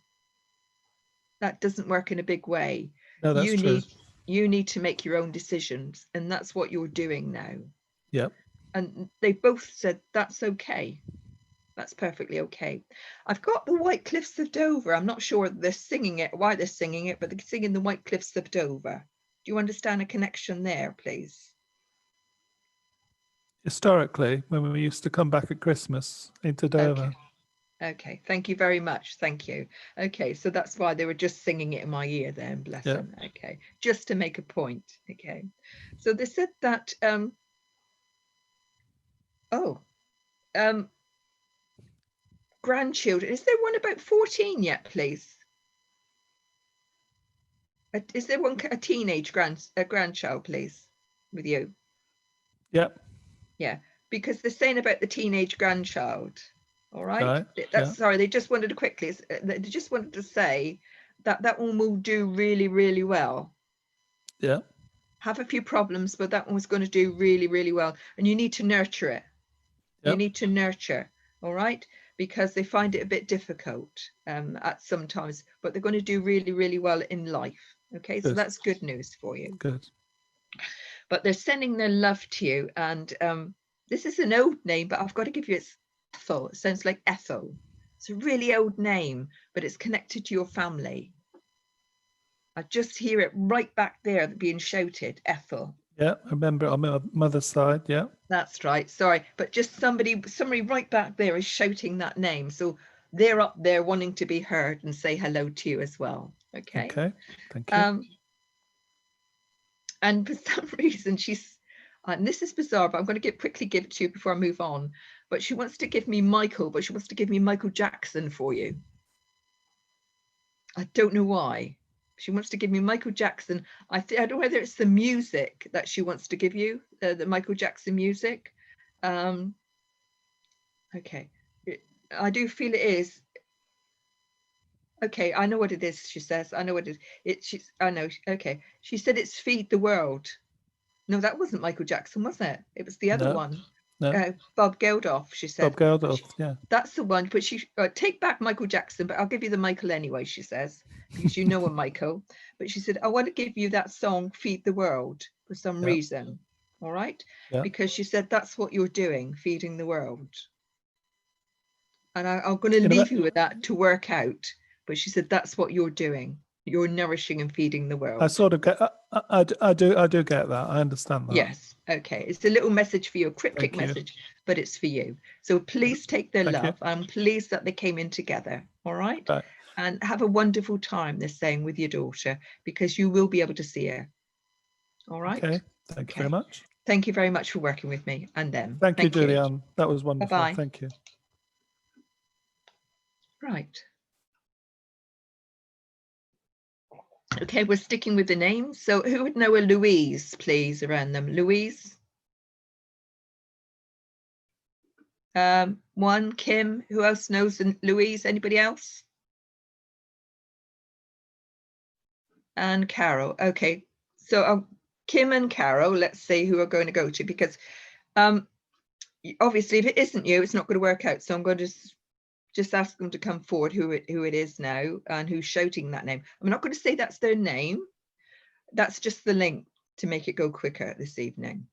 That doesn't work in a big way. No, that's true. You need to make your own decisions, and that's what you're doing now. Yep. And they both said that's okay. That's perfectly okay. I've got the White Cliffs of Dover. I'm not sure they're singing it, why they're singing it, but they're singing the White Cliffs of Dover. Do you understand a connection there, please? Historically, when we used to come back at Christmas into Dover. Okay, thank you very much. Thank you. Okay, so that's why they were just singing it in my ear then, bless them. Okay, just to make a point. Okay, so they said that, grandchildren. Is there one about 14 yet, please? Is there one, a teenage grandchild, please, with you? Yep. Yeah, because they're saying about the teenage grandchild. All right. Sorry, they just wanted to say that one will do really, really well. Yeah. Have a few problems, but that one was going to do really, really well. And you need to nurture it. Yep. You need to nurture. All right. Because they find it a bit difficult at sometimes, but they're going to do really, really well in life. Okay. Good. So that's good news for you. Good. But they're sending their love to you. And this is an old name, but I've got to give you its Ethel. It sounds like Ethel. It's a really old name, but it's connected to your family. I just hear it right back there being shouted, Ethel. Yeah, I remember it on my mother's side. Yeah. That's right. Sorry, but just somebody right back there is shouting that name. So they're up there wanting to be heard and say hello to you as well. Okay. Okay. Thank you. And for some reason she's, and this is bizarre, but I'm going to quickly give it to you before I move on. But she wants to give me Michael, but she wants to give me Michael Jackson for you. I don't know why. She wants to give me Michael Jackson. I don't know whether it's the music that she wants to give you, the Michael Jackson music. Okay, I do feel it is. Okay, I know what it is, she says. I know what it is. I know. Okay, she said it's Feed the World. No, that wasn't Michael Jackson, was it? It was the other one. No. Bob Geldof, she said. Bob Geldof, yeah. That's the one, but she take back Michael Jackson, but I'll give you the Michael anyway, she says, because you know a Michael. But she said, I want to give you that song, Feed the World, for some reason. All right? Yeah. Because she said, that's what you're doing, feeding the world. And I'm going to leave you with that to work out. But she said, that's what you're doing. You're nourishing and feeding the world. I sort of get, I do get that. I understand that. Yes. Okay. It's a little message for you, a cryptic message, but it's for you. So please take their love. I'm pleased that they came in together. All right. And have a wonderful time, they're saying, with your daughter, because you will be able to see her. All right. Okay. Thank you very much. Thank you very much for working with me and them. Thank you, Julieann. That was wonderful. Bye-bye. Thank you. Right. Okay, we're sticking with the names. So who would know a Louise, please, around them? Louise? One, Kim. Who else knows Louise? Anybody else? And Carol. Okay, so Kim and Carol, let's see who are going to go to, because obviously if it isn't you, it's not going to work out. So I'm going to just ask them to come forward who it is now and who's shouting that name. I'm not going to say that's their name. That's just the link to make it go quicker this evening.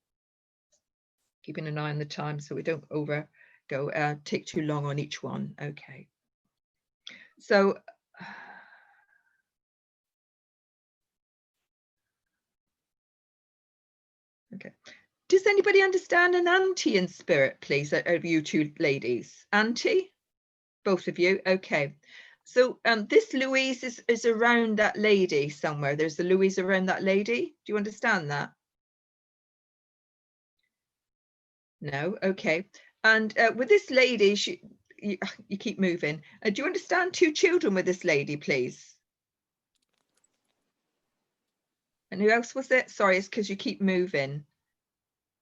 Keeping an eye on the time so we don't take too long on each one. Okay. So okay. Does anybody understand an auntie in spirit, please, out of you two ladies? Auntie? Both of you, okay. So this Louise is around that lady somewhere. There's a Louise around that lady. Do you understand that? No, okay. And with this lady, you keep moving. Do you understand two children with this lady, please? And who else was it? Sorry, it's because you keep moving.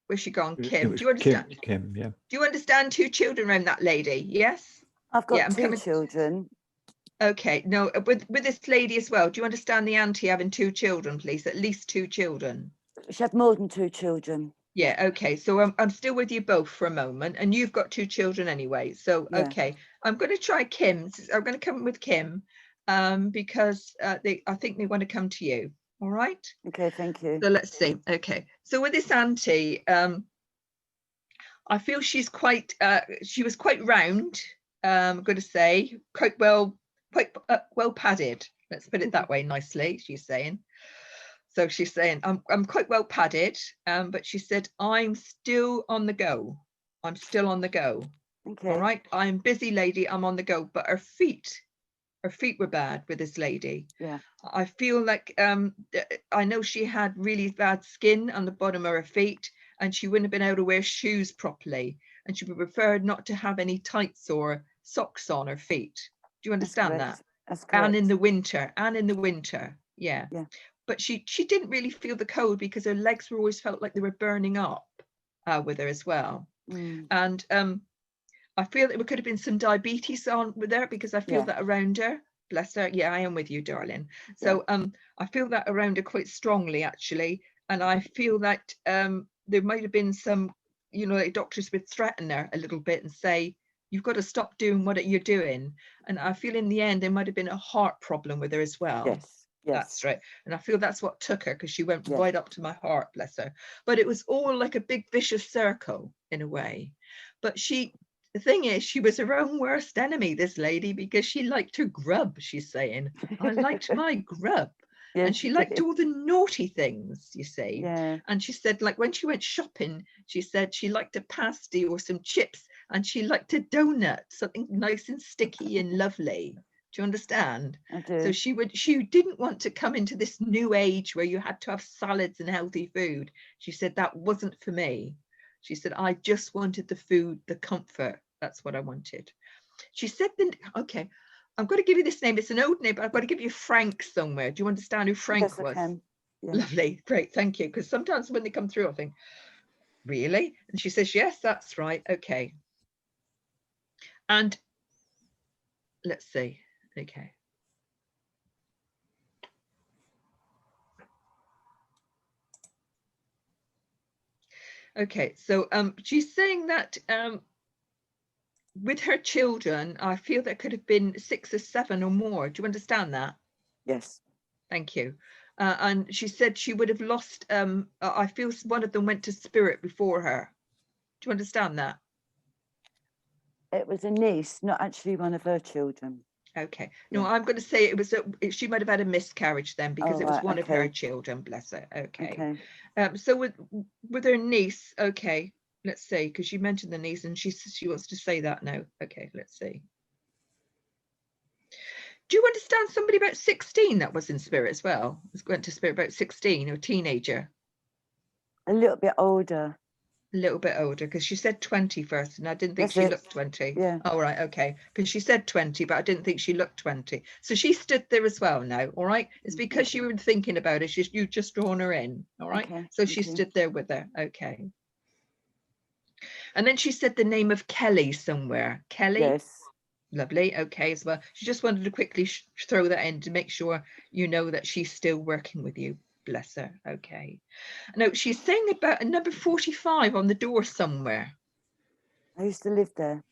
Where's she gone? Kim. Do you understand? Kim, yeah. Do you understand two children around that lady? Yes? I've got two children. Okay, no, with this lady as well. Do you understand the auntie having two children, please? At least two children. She had more than two children. Yeah, okay. So I'm still with you both for a moment, and you've got two children anyway. So, yeah. Okay, I'm going to try Kim. I'm going to come with Kim because I think they want to come to you. All right? Okay, thank you. So let's see. Okay, so with this auntie, I feel she was quite round. I'm going to say quite well padded. Let's put it that way nicely. She's saying. So she's saying, I'm quite well padded, but she said, I'm still on the go. I'm still on the go. Okay. All right. I'm busy lady. I'm on the go. But her feet were bad with this lady. Yeah. I feel like I know she had really bad skin on the bottom of her feet, and she wouldn't have been able to wear shoes properly. And she would prefer not to have any tights or socks on her feet. Do you understand that? That's correct. And in the winter. Yeah. Yeah. But she didn't really feel the cold because her legs were always felt like they were burning up with her as well. And I feel that there could have been some diabetes on with her because I feel that around her. Bless her. Yeah, I am with you, darling. So I feel that around her quite strongly, actually. And I feel that there might have been some, like doctors would threaten her a little bit and say, you've got to stop doing what you're doing. And I feel in the end, there might have been a heart problem with her as well. Yes. Yes. That's right. And I feel that's what took her, because she went right up to my heart, bless her. But it was all like a big vicious circle in a way. But the thing is, she was her own worst enemy, this lady, because she liked her grub, she's saying. I liked my grub. Yes, and she you liked did. all the naughty things, you see. Yeah. And she said, like when she went shopping, she said she liked a pasty or some chips, and she liked a donut, something nice and sticky and lovely. Do you understand? I do. So she didn't want to come into this new age where you had to have salads and healthy food. She said that wasn't for me. She said, I just wanted the food, the comfort. That's what I wanted. She said, okay, I'm going to give you this name. It's an old name, but I've got to give you Frank somewhere. Do you understand who Frank Yes, I was? can. Yeah. Lovely. Great. Thank you. Because sometimes when they come through, I think, really? And she says, yes, that's right. Okay. And let's see. Okay. Okay. So she's saying that with her children, I feel there could have been 6 or 7 or more. Do you understand that? Yes. Thank you. And she said she would have lost, I feel one of them went to spirit before her. Do you understand that? It was a niece, not actually one of her children. Okay. Yeah. No, I'm going to say it was, she might have had a miscarriage then, because Oh, it was right, one of her okay. children, bless her. Okay. Okay. So with her niece, okay, let's see, because she mentioned the niece and she wants to say that now. Okay, let's see. Do you understand somebody about 16 that was in spirit as well? Went to spirit about 16, or teenager? A little bit older. A little bit older, because she said 20 first, and I didn't think That's she it. looked 20. Yeah. All right, okay, because she said 20, but I didn't think she looked 20. So she stood there as well now. All right, it's because you were thinking about it. You just drawn her in. All right, Okay, so she stood there with her. Okay. And then she said the name of Kelly somewhere. Kelly. Yes. Lovely. Okay, as well. She just wanted to quickly throw that in to make sure you know that she's still working with you. Bless her. Okay. No, she's saying about a number 45 on the door somewhere. I used to live there.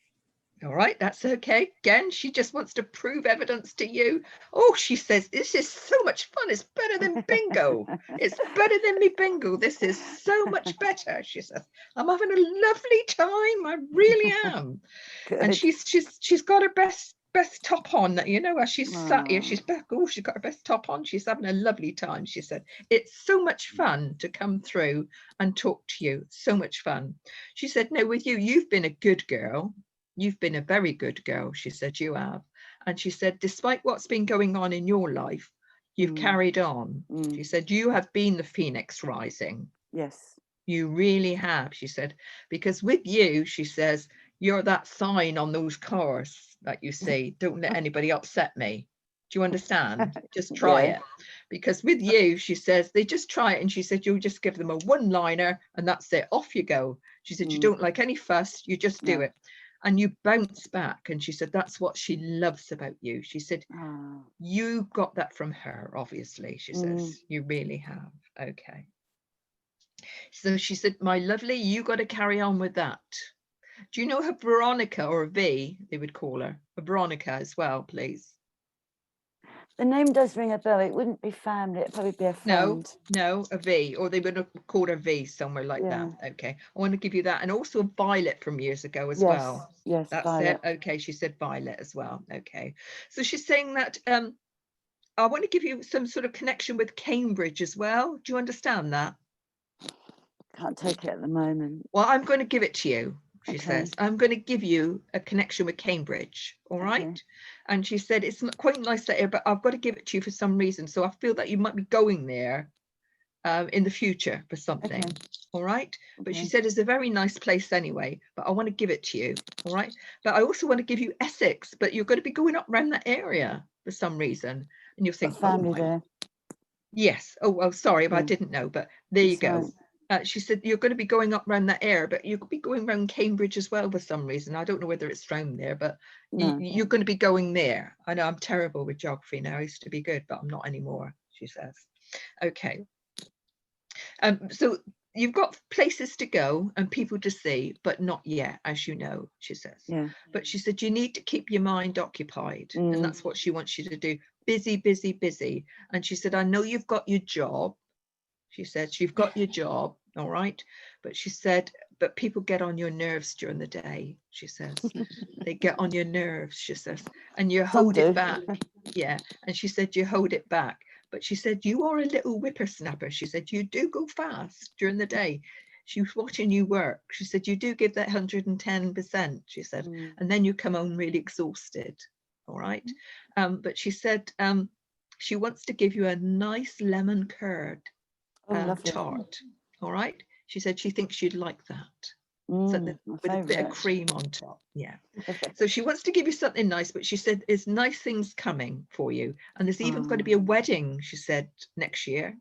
All right, that's okay. Again, she just wants to prove evidence to you. Oh, she says, this is so much fun. It's better than bingo. It's better than me bingo. This is so much better, she says. I'm having a lovely time. I really am. Good. And she's got her best top on, you know, as she's sat here, Aw. she's back. Oh, she's got her best top on. She's having a lovely time, she said. It's so much fun to come through and talk to you. So much fun. She said, no, with you, you've been a good girl. You've been a very good girl, she said, you have. And she said, despite what's been going on in your life, you've carried on. She said, you have been the phoenix rising. Yes. You really have, she said, because with you, she says, you're that sign on those cars that you see, don't let anybody upset me. Do you understand? Just try it. Because with you, she says, they just try it. And she said, you'll just give them a one-liner and that's it. Off you go. She said, you don't like any fuss. You just do it. And you bounce back. And she said, that's what she loves about you. She said, you got that from her, obviously. She says, you really have. Okay. So she said, my lovely, you got to carry on with that. Do you know her Veronica, or a V, they would call her? A Veronica as well, please. The name does ring a bell. It wouldn't be family. It'd probably be a friend. No, a V, or they would have called her V somewhere like that. Okay, I want to give you that. And also Violet from years ago as well. Yes, that's Violet. it. Okay, she said Violet as well. Okay, so she's saying that I want to give you some sort of connection with Cambridge as well. Do you understand that? Can't take it at the moment. Well, I'm going to give it to you. She says, I'm going to give you a connection with Cambridge. All right. And she said, it's quite nice that here, but I've got to give it to you for some reason. So I feel that you might be going there in the future for something. All right. But she said, it's a very nice place anyway, but I want to give it to you. All right. But I also want to give you Essex, but you're going to be going up around that area for some reason. And you'll think, family there. Yes. Oh, sorry, but I didn't know. But there you go. Right. She said, you're going to be going up around that area, but you could be going around Cambridge as well for some reason. I don't know whether it's around there, but you're going to be going there. I know I'm terrible with geography now. I used to be good, but I'm not anymore, she says. Okay. So you've got places to go and people to see, but not yet, as you know, she says. But she said, you need to keep your mind occupied. And that's what she wants you to do. Busy, busy, busy. And she said, I know you've got your job. She said, you've got your job, all right. But she said, but people get on your nerves during the day, she says. They get on your nerves, she says, and you hold it back. Yeah. And she said, you hold it back. but she said, you are a little whippersnapper. She said, you do go fast during the day. She was watching you work. She said, you do give that 110%, she said, and then you come home really exhausted. All right. But she said she wants to give you a nice lemon curd tart. All right. She said she thinks you'd like that. With a bit of cream on top. Yeah. So she wants to give you something nice, but she said there's nice things coming for you. And there's even going to be a wedding, she said, next year.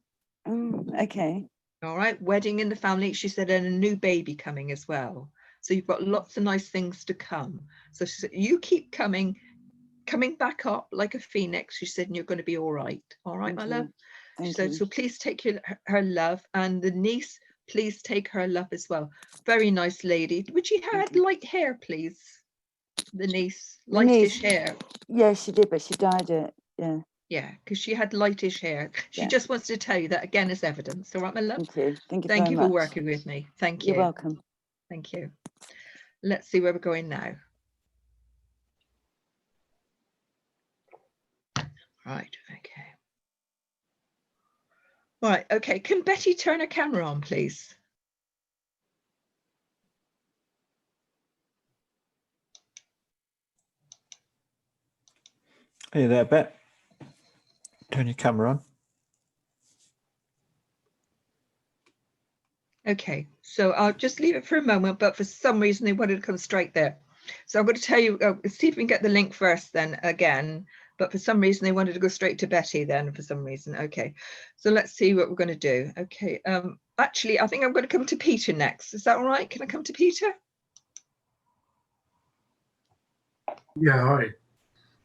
Okay. All right. Wedding in the family, she said, and a new baby coming as well. So you've got lots of nice things to come. So she said, you keep coming back up like a phoenix, she said, and you're going to be all right. All right, my love. She said, so please take her love, and the niece, please take her love as well. Very nice lady. Would she have light hair, please? The niece, lightish hair. Yeah, she did, but she dyed it. Yeah. Yeah, because she had lightish hair. She just wants to tell you that again as evidence. All right, my love. Thank you. Thank you for working with me. Thank you. You're welcome. Thank you. Let's see where we're going now. Right. Okay. Right. Okay. Can Betty turn her camera on, please? Are you there, Bet? Turn your camera on. Okay, so I'll just leave it for a moment, but for some reason they wanted to come straight there. So I'm going to tell you, see if we can get the link first then again, but for some reason they wanted to go straight to Betty then for some reason. Okay, so let's see what we're going to do. Okay, actually, I think I'm going to come to Peter next. Is that all right? Can I come to Peter? Yeah, hi.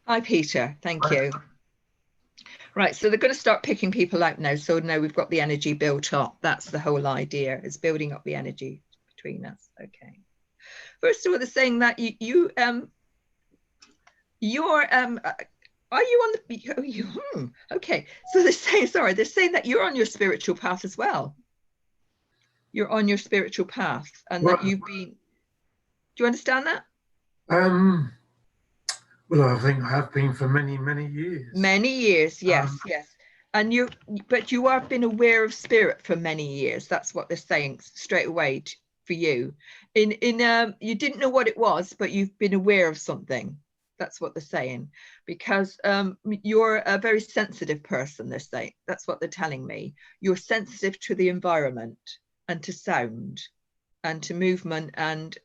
Hi, Peter. Thank you. Right, so they're going to start picking people out now. So now we've got the energy built up. That's the whole idea, is building up the energy between us. Okay. First of all, they're saying that are you on the, okay. So they're saying that you're on your spiritual path as well. You're on your spiritual path, and that you've been, do you understand that? Well, I think I have been for many, many years. Many years, yes, yes. And you have been aware of spirit for many years. That's what they're saying straight away for you. You didn't know what it was, but you've been aware of something. That's what they're saying, because you're a very sensitive person. They're saying that's what they're telling me. You're sensitive to the environment and to sound and to movement and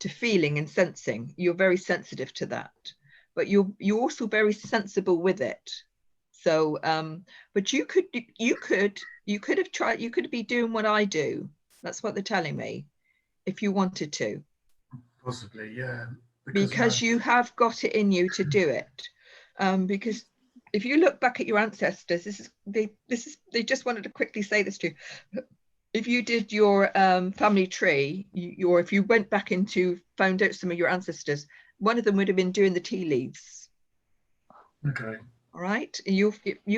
to feeling and sensing. You're very sensitive to that, but you're also very sensible with it. So but you could have tried, you could be doing what I do. That's what they're telling me, if you wanted to. Possibly, yeah. Because you have got it in you to do it. Because if you look back at your ancestors, they just wanted to quickly say this to you. If you did your family tree, or if you went back into, found out some of your ancestors, one of them would have been doing the tea leaves. Okay. All right, you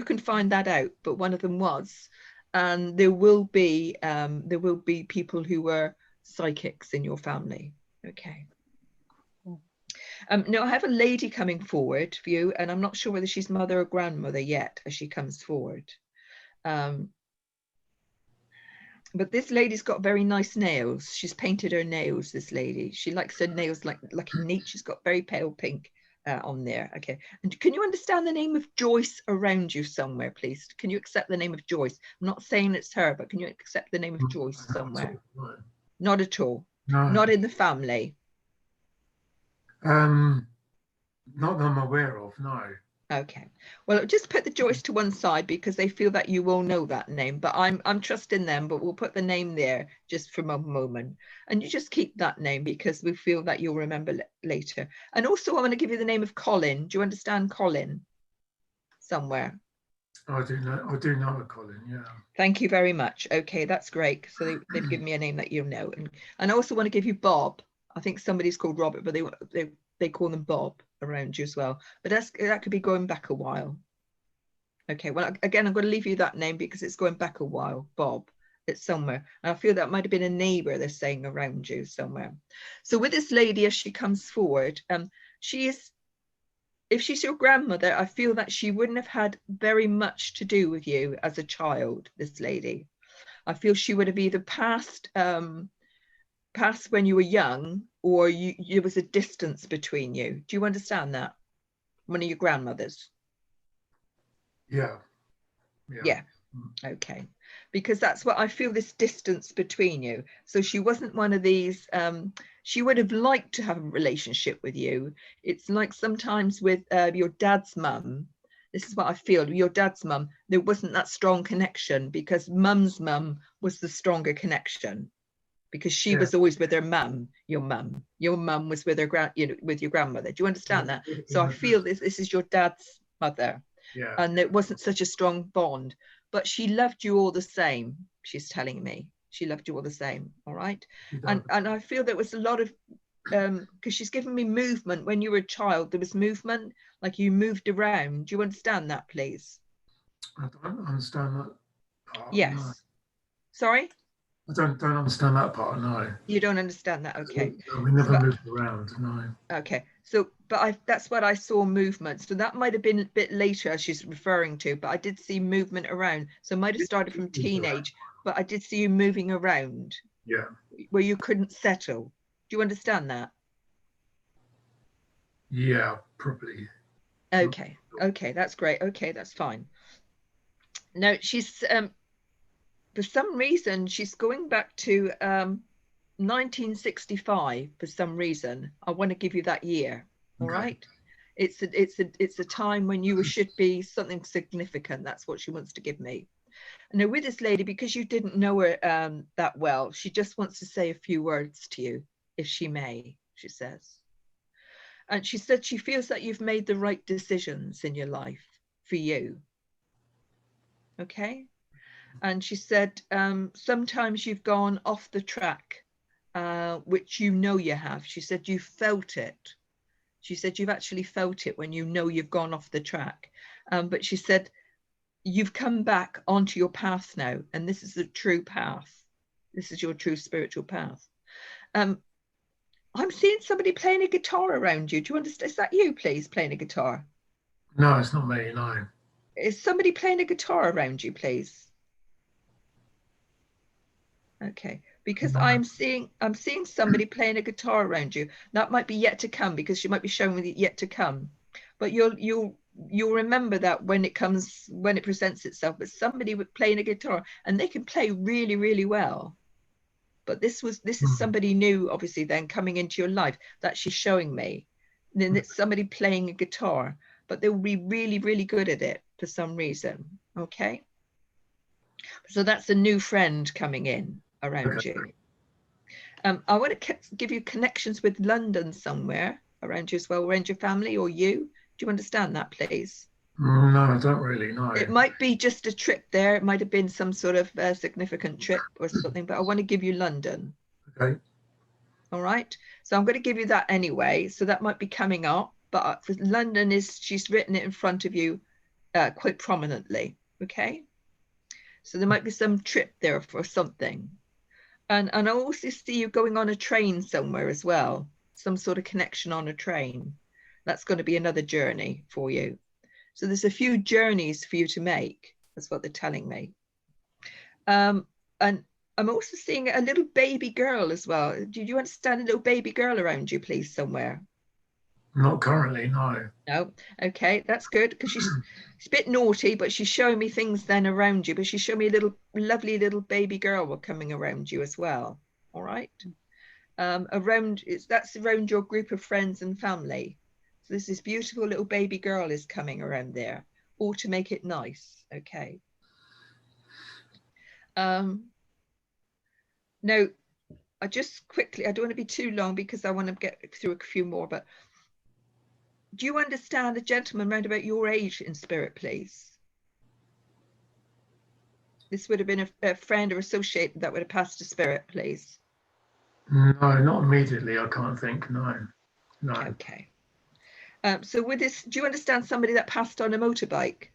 can find that out, but one of them was, and there will be people who were psychics in your family. Okay. Now I have a lady coming forward for you, and I'm not sure whether she's mother or grandmother yet as she comes forward. But this lady's got very nice nails. She's painted her nails, this lady. She likes her nails like neat. She's got very pale pink on there. Okay. And can you understand the name of Joyce around you somewhere, please? Can you accept the name of Joyce? I'm not saying it's her, but can you accept the name of Joyce somewhere? Not at all. No. Not in the family. Not that I'm aware of, no. Okay, well, just put the Joyce to one side because they feel that you will know that name, but I'm trusting them, but we'll put the name there just for a moment, and you just keep that name because we feel that you'll remember later. And also I want to give you the name of Colin. Do you understand Colin somewhere? I do know a Colin, yeah. Thank you very much. Okay, that's great. So they've given me a name that you know. And I also want to give you Bob. I think somebody's called Robert, but they call them Bob around you as well, but that could be going back a while. Okay, well, again, I'm going to leave you that name because it's going back a while. Bob, it's somewhere, and I feel that might have been a neighbor, they're saying, around you somewhere. So with this lady, as she comes forward, she is if she's your grandmother, I feel that she wouldn't have had very much to do with you as a child, this lady. I feel she would have either passed when you were young, or there was a distance between you. Do you understand that? One of your grandmothers? Yeah. Yeah. Okay. Because that's what I feel, this distance between you. So she wasn't one of these, she would have liked to have a relationship with you. It's like sometimes with your dad's mum, this is what I feel, your dad's mum, there wasn't that strong connection, because mum's mum was the stronger connection, because she was always with her mum. Your mum was with her with your grandmother. Do you understand that? So I feel this is your dad's mother. Yeah. And it wasn't such a strong bond, but she loved you all the same. She's telling me she loved you all the same. All right. And I feel there was a lot of, because she's given me movement. When you were a child, there was movement, like you moved around. Do you understand that, please? I don't understand that part. Yes. No. Sorry? I don't understand that part, no. You don't understand that, okay. We never moved around, no. Okay, so, but that's what I saw, movement. So that might have been a bit later, as she's referring to, but I did see movement around. So it might have started from teenage, but I did see you moving around. Yeah. Where you couldn't settle. Do you understand that? Yeah, probably. Okay, okay, that's great. Okay, that's fine. Now she's, for some reason, she's going back to 1965 for some reason. I want to give you that year. All right. It's a time when you should be something significant. That's what she wants to give me. And now with this lady, because you didn't know her that well, she just wants to say a few words to you, if she may, she says. And she said she feels that you've made the right decisions in your life for you. Okay. And she said, sometimes you've gone off the track, which you know you have. She said you felt it. She said you've actually felt it when you know you've gone off the track. But she said you've come back onto your path now, and this is the true path. This is your true spiritual path. I'm seeing somebody playing a guitar around you. Do you understand? Is that you, please, playing a guitar? No, it's not me, no. Is somebody playing a guitar around you, please? Okay, because I'm seeing somebody playing a guitar around you. That might be yet to come, because she might be showing me yet to come. But you'll remember that when it presents itself. But somebody playing a guitar, and they can play really, really well. But this is somebody new, obviously, then coming into your life that she's showing me. And then it's somebody playing a guitar, but they will be really, really good at it for some reason. Okay. So that's a new friend coming in around you. I want to give you connections with London somewhere around you as well, around your family or you. Do you understand that, please? No, I don't really know. It might be just a trip there. It might have been some sort of significant trip or something, but I want to give you London. Okay. All right. So I'm going to give you that anyway. So that might be coming up, but for London she's written it in front of you quite prominently. Okay. So there might be some trip there for something. And I also see you going on a train somewhere as well. Some sort of connection on a train. That's going to be another journey for you. So there's a few journeys for you to make. That's what they're telling me. And I'm also seeing a little baby girl as well. Do you understand a little baby girl around you, please, somewhere? Not currently, no. No. Okay, that's good, because she's a bit naughty, but she's showing me things then around you. But she's showing me a little lovely little baby girl coming around you as well. All right. That's around your group of friends and family. So this beautiful little baby girl is coming around there, all to make it nice. Okay. Now, I just quickly, I don't want to be too long because I want to get through a few more, but do you understand a gentleman around about your age in spirit, please? This would have been a friend or associate that would have passed to spirit, please. No, not immediately. I can't think. No. Okay. So with this, do you understand somebody that passed on a motorbike?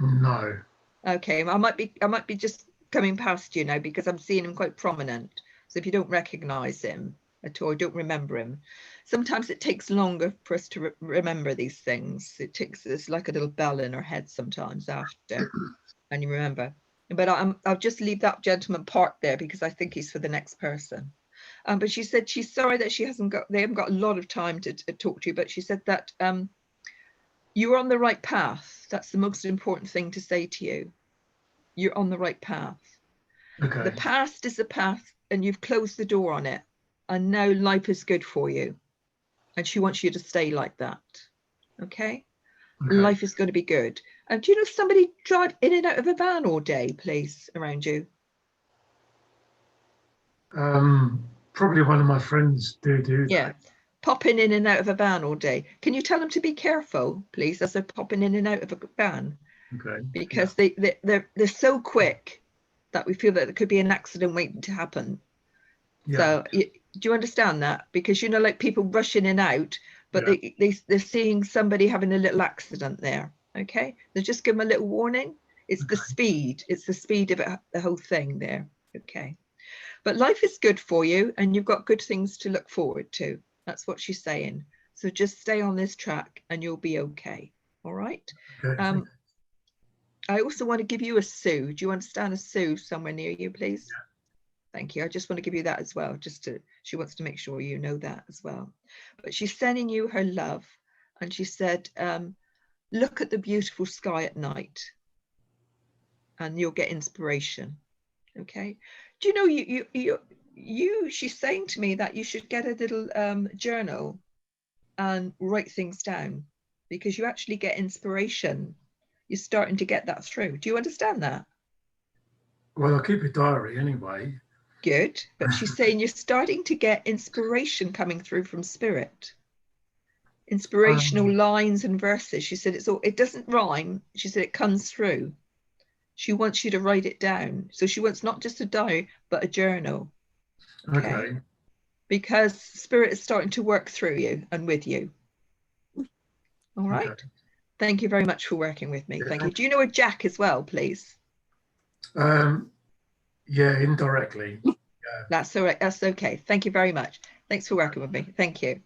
No. Okay, I might be just coming past you now because I'm seeing him quite prominent. So if you don't recognize him, at all. I don't remember him. Sometimes it takes longer for us to remember these things. It's like a little bell in our head sometimes after, and you remember. But I'll just leave that gentleman part there because I think he's for the next person. But she said she's sorry that they haven't got a lot of time to talk to you, but she said that you're on the right path. That's the most important thing to say to you. You're on the right path. Okay. The past is the past and you've closed the door on it. And now life is good for you. And she wants you to stay like that. Okay? Life is going to be good. Do you know somebody drive in and out of a van all day, please, around you? Probably one of my friends do Yeah. that. Popping in and out of a van all day. Can you tell them to be careful, please, as they're popping in and out of a van? Okay. Because they're so quick that we feel that there could be an accident waiting to happen. Yeah. So do you understand that? Because, you know, like people rush in and out, but they're seeing somebody having a little accident there. Okay. They just give them a little warning. It's the speed. It's the speed of it, the whole thing there. Okay. But life is good for you and you've got good things to look forward to. That's what she's saying. So just stay on this track and you'll be okay. All right. Okay. I also want to give you a sue. Do you understand a sue somewhere near you, please? Yeah. Thank you. I just want to give you that as well. She wants to make sure you know that as well. But she's sending you her love. And she said, look at the beautiful sky at night and you'll get inspiration. Okay. Do you know, she's saying to me that you should get a little journal and write things down because you actually get inspiration. You're starting to get that through. Do you understand that? Well, I'll keep a diary anyway. Good. But she's saying you're starting to get inspiration coming through from spirit. Inspirational lines and verses. She said it doesn't rhyme. She said it comes through. She wants you to write it down. So she wants not just a diary, but a journal. Okay. Because spirit is starting to work through you and with you. All right. Okay. Thank you very much for working with me. Thank you. Do you know a Jack as well, please? Yeah, indirectly. Yeah. That's all right. That's okay. Thank you very much. Thanks for working with me. Thank you.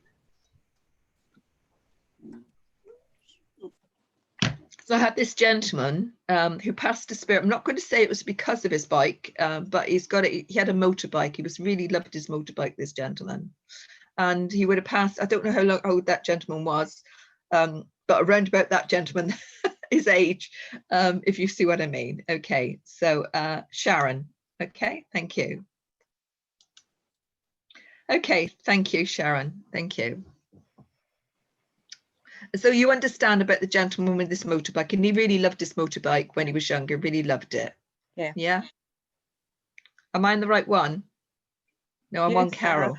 So I had this gentleman who passed a spirit. I'm not going to say it was because of his bike, but he had a motorbike. He really loved his motorbike, this gentleman. And he would have passed, I don't know how old that gentleman was, but around about that gentleman, his age, if you see what I mean. Okay, so Sharon. Okay, thank you. Okay, thank you, Sharon. Thank you. So you understand about the gentleman with this motorbike, and he really loved his motorbike when he was younger, really loved it. Yeah. Yeah. Am I in the right one? No, I'm on Carol.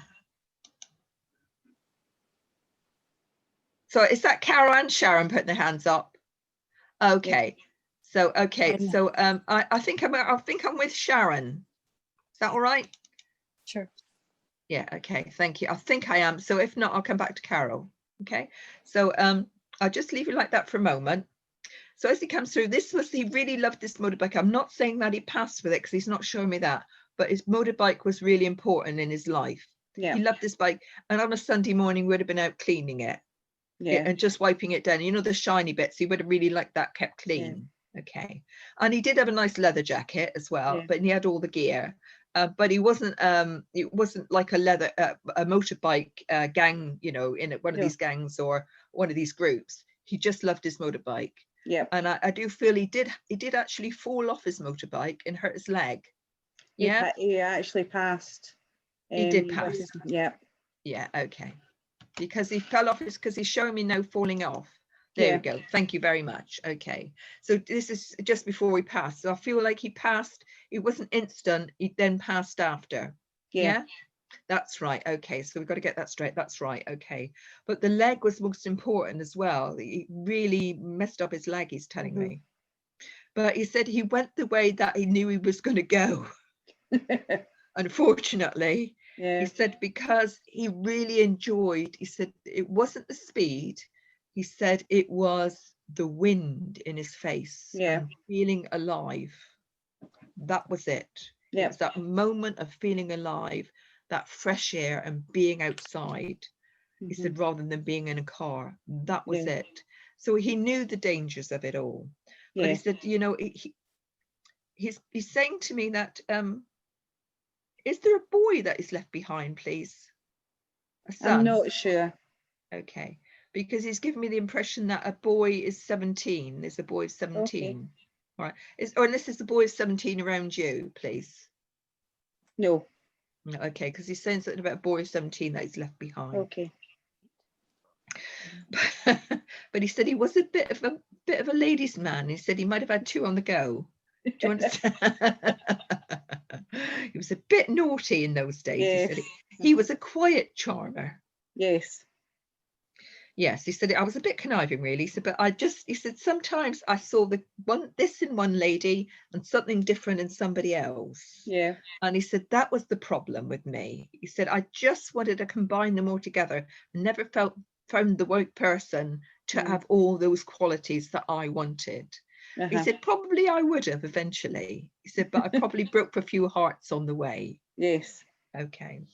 So is that Carol and Sharon putting their hands up? Okay. Yeah. So okay. So I think I'm with Sharon. Is that all right? Sure. Yeah. Okay. Thank you. I think I am. So if not, I'll come back to Carol. Okay. So I'll just leave it like that for a moment. So as he comes through, he really loved this motorbike. I'm not saying that he passed with it because he's not showing me that, but his motorbike was really important in his life. Yeah. He loved this bike, and on a Sunday morning would have been out cleaning it. Yeah. And just wiping it down. You know, the shiny bits, he would have really liked that kept clean. Yeah. Okay. And he did have a nice leather jacket as well, but he had all the gear. But it wasn't like a motorbike gang, you know, in one of these gangs or one of these groups. He just loved his motorbike. Yeah. And I do feel he did actually fall off his motorbike and hurt his leg. Yeah. He actually passed. He did pass. Yeah. Yeah. Okay. Because he fell off, because he's showing me no falling off. There we go. Thank you very much. Okay. So this is just before we passed. So I feel like he passed. It wasn't instant. He then passed after. Yeah. That's right. Okay. So we've got to get that straight. That's right. Okay. But the leg was most important as well. He really messed up his leg, he's telling me. But he said he went the way that he knew he was going to go. Unfortunately. Yeah. He said because he really enjoyed, he said it wasn't the speed, he said it was the wind in his face. Yeah. Feeling alive. That was it. Yeah. It was that moment of feeling alive. that fresh air and being outside. He said, rather than being in a car. That was Yeah. it. So he knew the dangers of it all. But he Yeah. said, you know, he's saying to me that, is there a boy that is left behind, please? A son? I'm not sure. Okay. Because he's given me the impression that a boy is 17. There's a boy of 17. Okay. All right. Or unless there's a boy of 17 around you, please. No. No, okay, because he's saying something about a boy of 17 that he's left behind. Okay. But he said he was a bit of a ladies' man. He said he might have had 2 on the go. Do you understand? He was a bit naughty in those days. Yes. He said he was a quiet charmer. Yes. Yes, he said I was a bit conniving, really. He said, but he said sometimes I saw this in one lady and something different in somebody else. Yeah. And he said that was the problem with me. He said I just wanted to combine them all together and never found the right person to have all those qualities that I wanted. He said probably I would have eventually. He said, but I probably broke a few hearts on the way. Yes. Okay.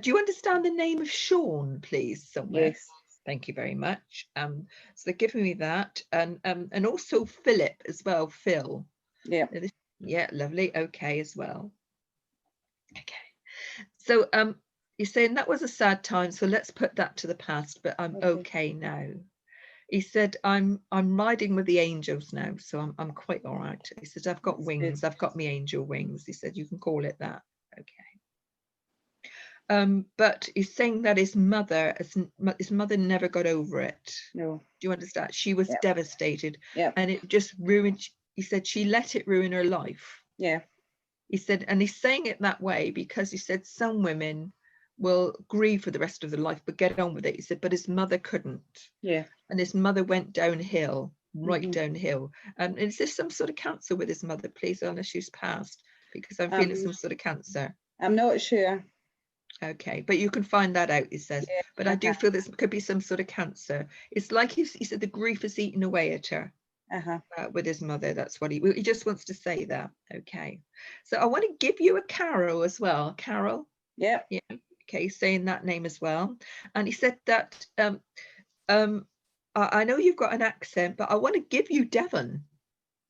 Do you understand the name of Sean, please, somewhere? Yes. Thank you very much. So they're giving me that, and also Philip as well. Phil. Yeah. Yeah, lovely. Okay, as well. Okay. So you're saying that was a sad time, so let's put that to the past. But I'm okay now. He said I'm riding with the angels now, so I'm quite all right. He said I've got wings. I've got my angel wings. He said you can call it that. Okay. But he's saying that his mother never got over it. No. Do you understand? She was devastated. Yeah. And it just ruined. He said she let it ruin her life. Yeah. He said, and he's saying it that way because he said some women will grieve for the rest of their life but get on with it. He said, but his mother couldn't. Yeah. And his mother went downhill, right downhill. And is there some sort of cancer with his mother, please, unless she's passed? Because I'm feeling some sort of cancer. I'm not sure. Okay, but you can find that out, he says. Yeah, but I do feel this could be some sort of cancer. It's like he said the grief is eating away at her with his mother. That's what he just wants to say that. Okay, so I want to give you a Carol as well. Carol. Yeah. Yeah. Okay, saying that name as well. And he said that I know you've got an accent, but I want to give you Devon.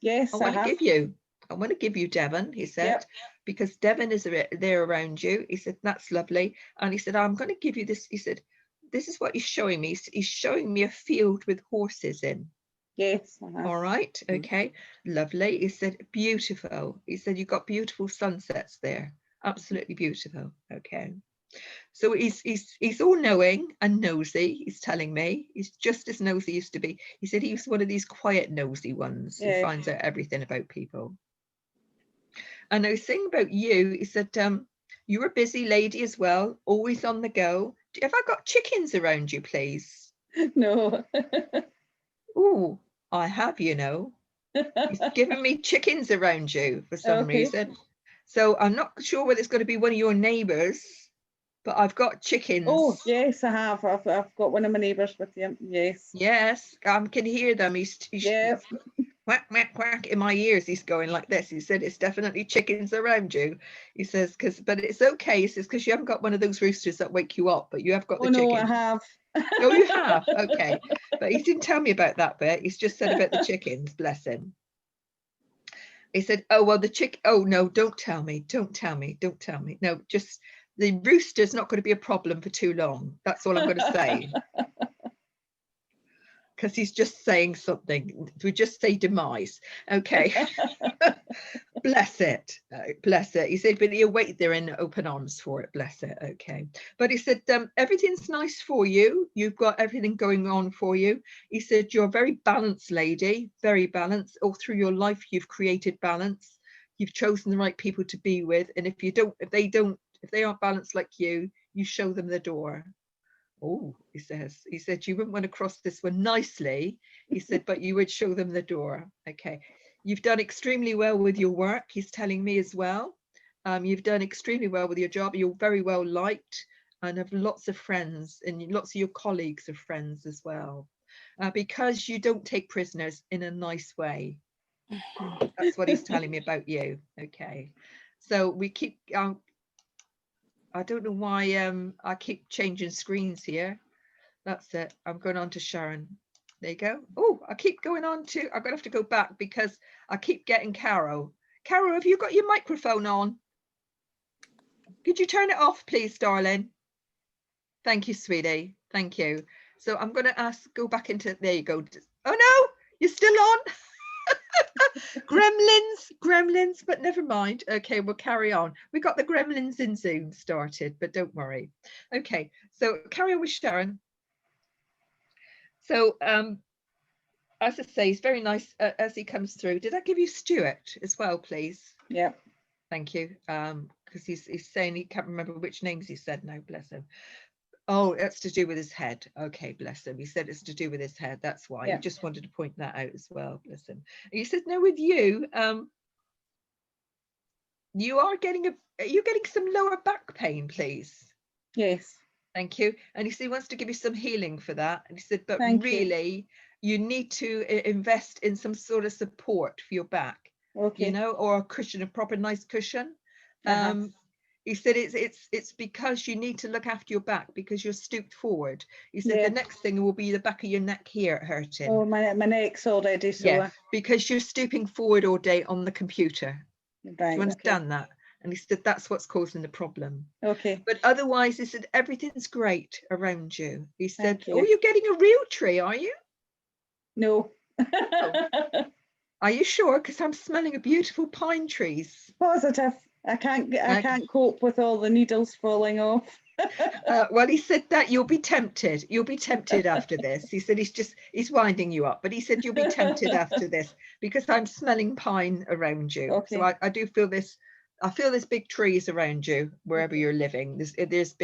Yes, I want to give you Devon, he said, because Devon is there around you. He said, that's lovely. And he said, I'm going to give you this. He said, this is what he's showing me. He's showing me a field with horses in. Yes. All right. Okay. Lovely. He said, beautiful. He said, you've got beautiful sunsets there. Absolutely beautiful. Okay. So he's all knowing and nosy. He's telling me he's just as nosy used to be. He said he was one of these quiet nosy ones who finds out everything about people. And I was saying about you, he said you're a busy lady as well, always on the go. Have I got chickens around you, please? No. Oh, I have, you know. He's given me chickens around you for some reason. So I'm not sure whether it's going to be one of your neighbours. But I've got chickens. Oh, yes, I have. I've got one of my neighbours with him. Yes. Yes, I can hear them. He's whack, whack, whack in my ears. He's going like this. He said, it's definitely chickens around you. He says, but it's okay. He says, because you haven't got one of those roosters that wake you up, but you have got the chickens. No, I have. Oh, you have? Okay. But he didn't tell me about that bit. He's just said about the chickens, bless him. He said, oh, well, oh, no, don't tell me. Don't tell me. Don't tell me. No, just... the rooster's not going to be a problem for too long. That's all I'm going to say. Because he's just saying something. We just say demise. Okay. Bless it. Bless it. He said, but he'll wait there in open arms for it. Bless it. Okay. But he said, everything's nice for you. You've got everything going on for you. He said, you're a very balanced lady, very balanced. All through your life, you've created balance. You've chosen the right people to be with. And if they aren't balanced like you show them the door. Oh, he said, you wouldn't want to cross this one nicely. He said, but you would show them the door. Okay. You've done extremely well with your work. He's telling me as well. You've done extremely well with your job. You're very well liked and have lots of friends, and lots of your colleagues are friends as well. Because you don't take prisoners in a nice way. That's what he's telling me about you. Okay. So we keep... I don't know why I keep changing screens here. That's it. I'm going on to Sharon. There you go. Oh, I keep going on to, I'm going to have to go back because I keep getting Carol. Carol, have you got your microphone on? Could you turn it off, please, darling? Thank you, sweetie. Thank you. So I'm going to go back into, there you go. Oh no, you're still on. Gremlins, but never mind. Okay, we'll carry on. We got the Gremlins in Zoom started, but don't worry. Okay, so carry on with Sharon. So as I say, it's very nice as he comes through. Did I give you Stuart as well, please? Yeah. Thank you. Because he's saying he can't remember which names he said now, bless him. Oh, that's to do with his head. Okay, bless him. He said it's to do with his head. That's why. Yeah. He just wanted to point that out as well, bless him. He said, no, with you, you're getting some lower back pain, please. Yes. Thank you. And he said he wants to give you some healing for that. And he said, but Thank really, you need to invest in some sort of support for your back. Okay. You know, or a cushion, a proper nice cushion. He said it's because you need to look after your back because you're stooped forward. He said the next thing will be the back of your neck here hurting. Oh, my neck's already sore. Yeah, because you're stooping forward all day on the computer. Right, do you understand that? And he said that's what's causing the problem. Okay. But otherwise, he said everything's great around you. He said, Thank you. oh, you're getting a real tree, are you? No. Are you sure? Because I'm smelling a beautiful pine trees. Positive. I can't cope with all the needles falling off. Well, he said that you'll be tempted. You'll be tempted after this. He said he's winding you up, but he said you'll be tempted after this because I'm smelling pine around you. Okay. So I do feel this. I feel there's big trees around you wherever you're living. There's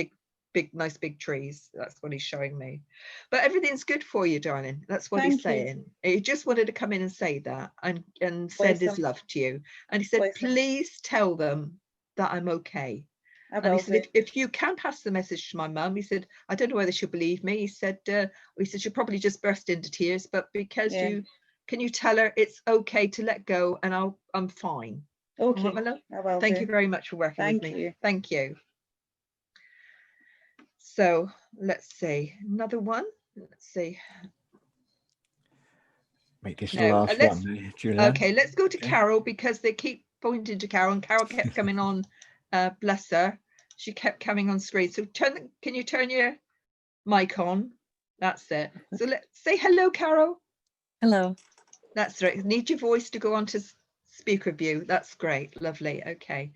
nice big trees. That's what he's showing me. But everything's good for you, darling. That's what he's saying. He just wanted to come in and say that and send his love to you. And he said, please tell them that I'm okay. And he said, if you can pass the message to my mum, he said, I don't know whether she'll believe me. He said she'll probably just burst into tears, but because can you tell her it's okay to let go and I'm fine. Okay. Right, my love? Thank you very much for working with me. Thank you. So let's see, another one. Let's see. Make this the last one, Julieann. Okay, let's go to Carol because they keep pointing to Carol and Carol kept coming on. Bless her. She kept coming on screen. So can you turn your mic on? That's it. So let's say hello, Carol. Hello. That's right. Need your voice to go on to speaker view. That's great. Lovely. Okay.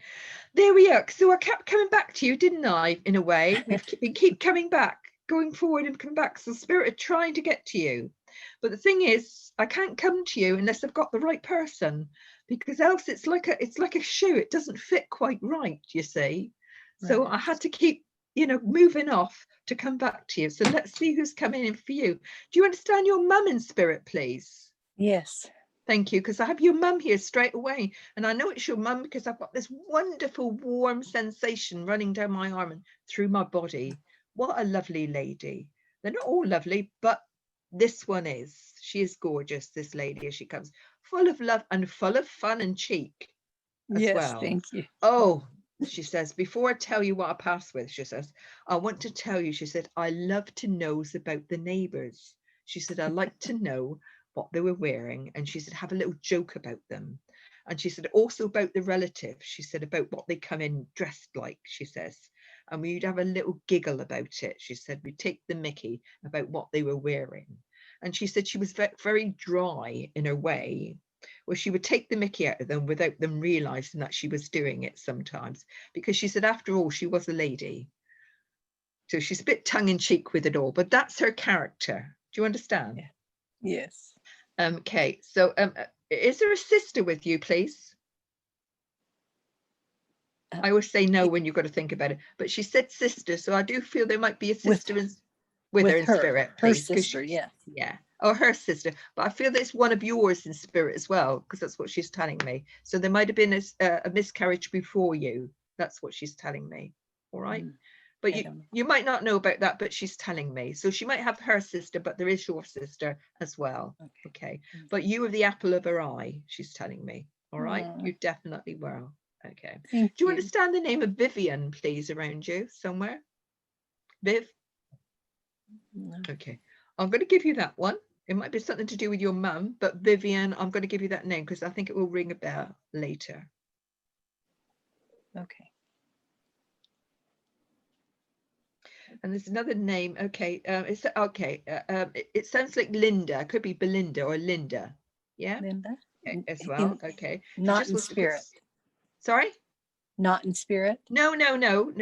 There we are. So I kept coming back to you, didn't I? In a way, we keep coming back, going forward and come back. So Spirit are trying to get to you. But the thing is, I can't come to you unless I've got the right person, because else it's like a shoe. It doesn't fit quite right, you see. So I had to keep, moving off to come back to you. So let's see who's coming in for you. Do you understand your mum in spirit, please? Yes. Thank you, because I have your mum here straight away. And I know it's your mum because I've got this wonderful warm sensation running down my arm and through my body. What a lovely lady. They're not all lovely, but this one is. She is gorgeous, this lady, as she comes, full of love and full of fun and cheek as well. Thank you. Oh, she says, before I tell you what I pass with, she says, I want to tell you, she said, I love to nose about the neighbours. She said, I like to know what they were wearing, and she said have a little joke about them, and she said also about the relatives. She said about what they come in dressed like, she says, and we'd have a little giggle about it. She said we'd take the mickey about what they were wearing, and she said she was very dry in her way, where she would take the mickey out of them without them realizing that she was doing it sometimes, because she said after all she was a lady, so she's a bit tongue-in-cheek with it all, but that's her character. Do you understand? Yes. Okay, so is there a sister with you, please? I always say no when you've got to think about it, but she said sister, so I do feel there might be a sister with her in spirit, please. Her sister, yeah. Or her sister, but I feel there's one of yours in spirit as well, because that's what she's telling me. So there might have been a miscarriage before you. That's what she's telling me. All right. But you might not know about that, but she's telling me. So she might have her sister, but there is your sister as well. Okay. But you were the apple of her eye, she's telling me. All right. You definitely were. Okay. Thank Do you you. understand the name of Vivian, please, around you somewhere? Viv? No. Okay. I'm going to give you that one. It might be something to do with your mum, but Vivian, I'm going to give you that name because I think it will ring a bell later. Okay. And there's another name. Okay. It's okay. It sounds like Linda. It could be Belinda or Linda. Yeah. Linda? As well. Okay. She Not just in wants to put- spirit. Sorry? Not in spirit. No,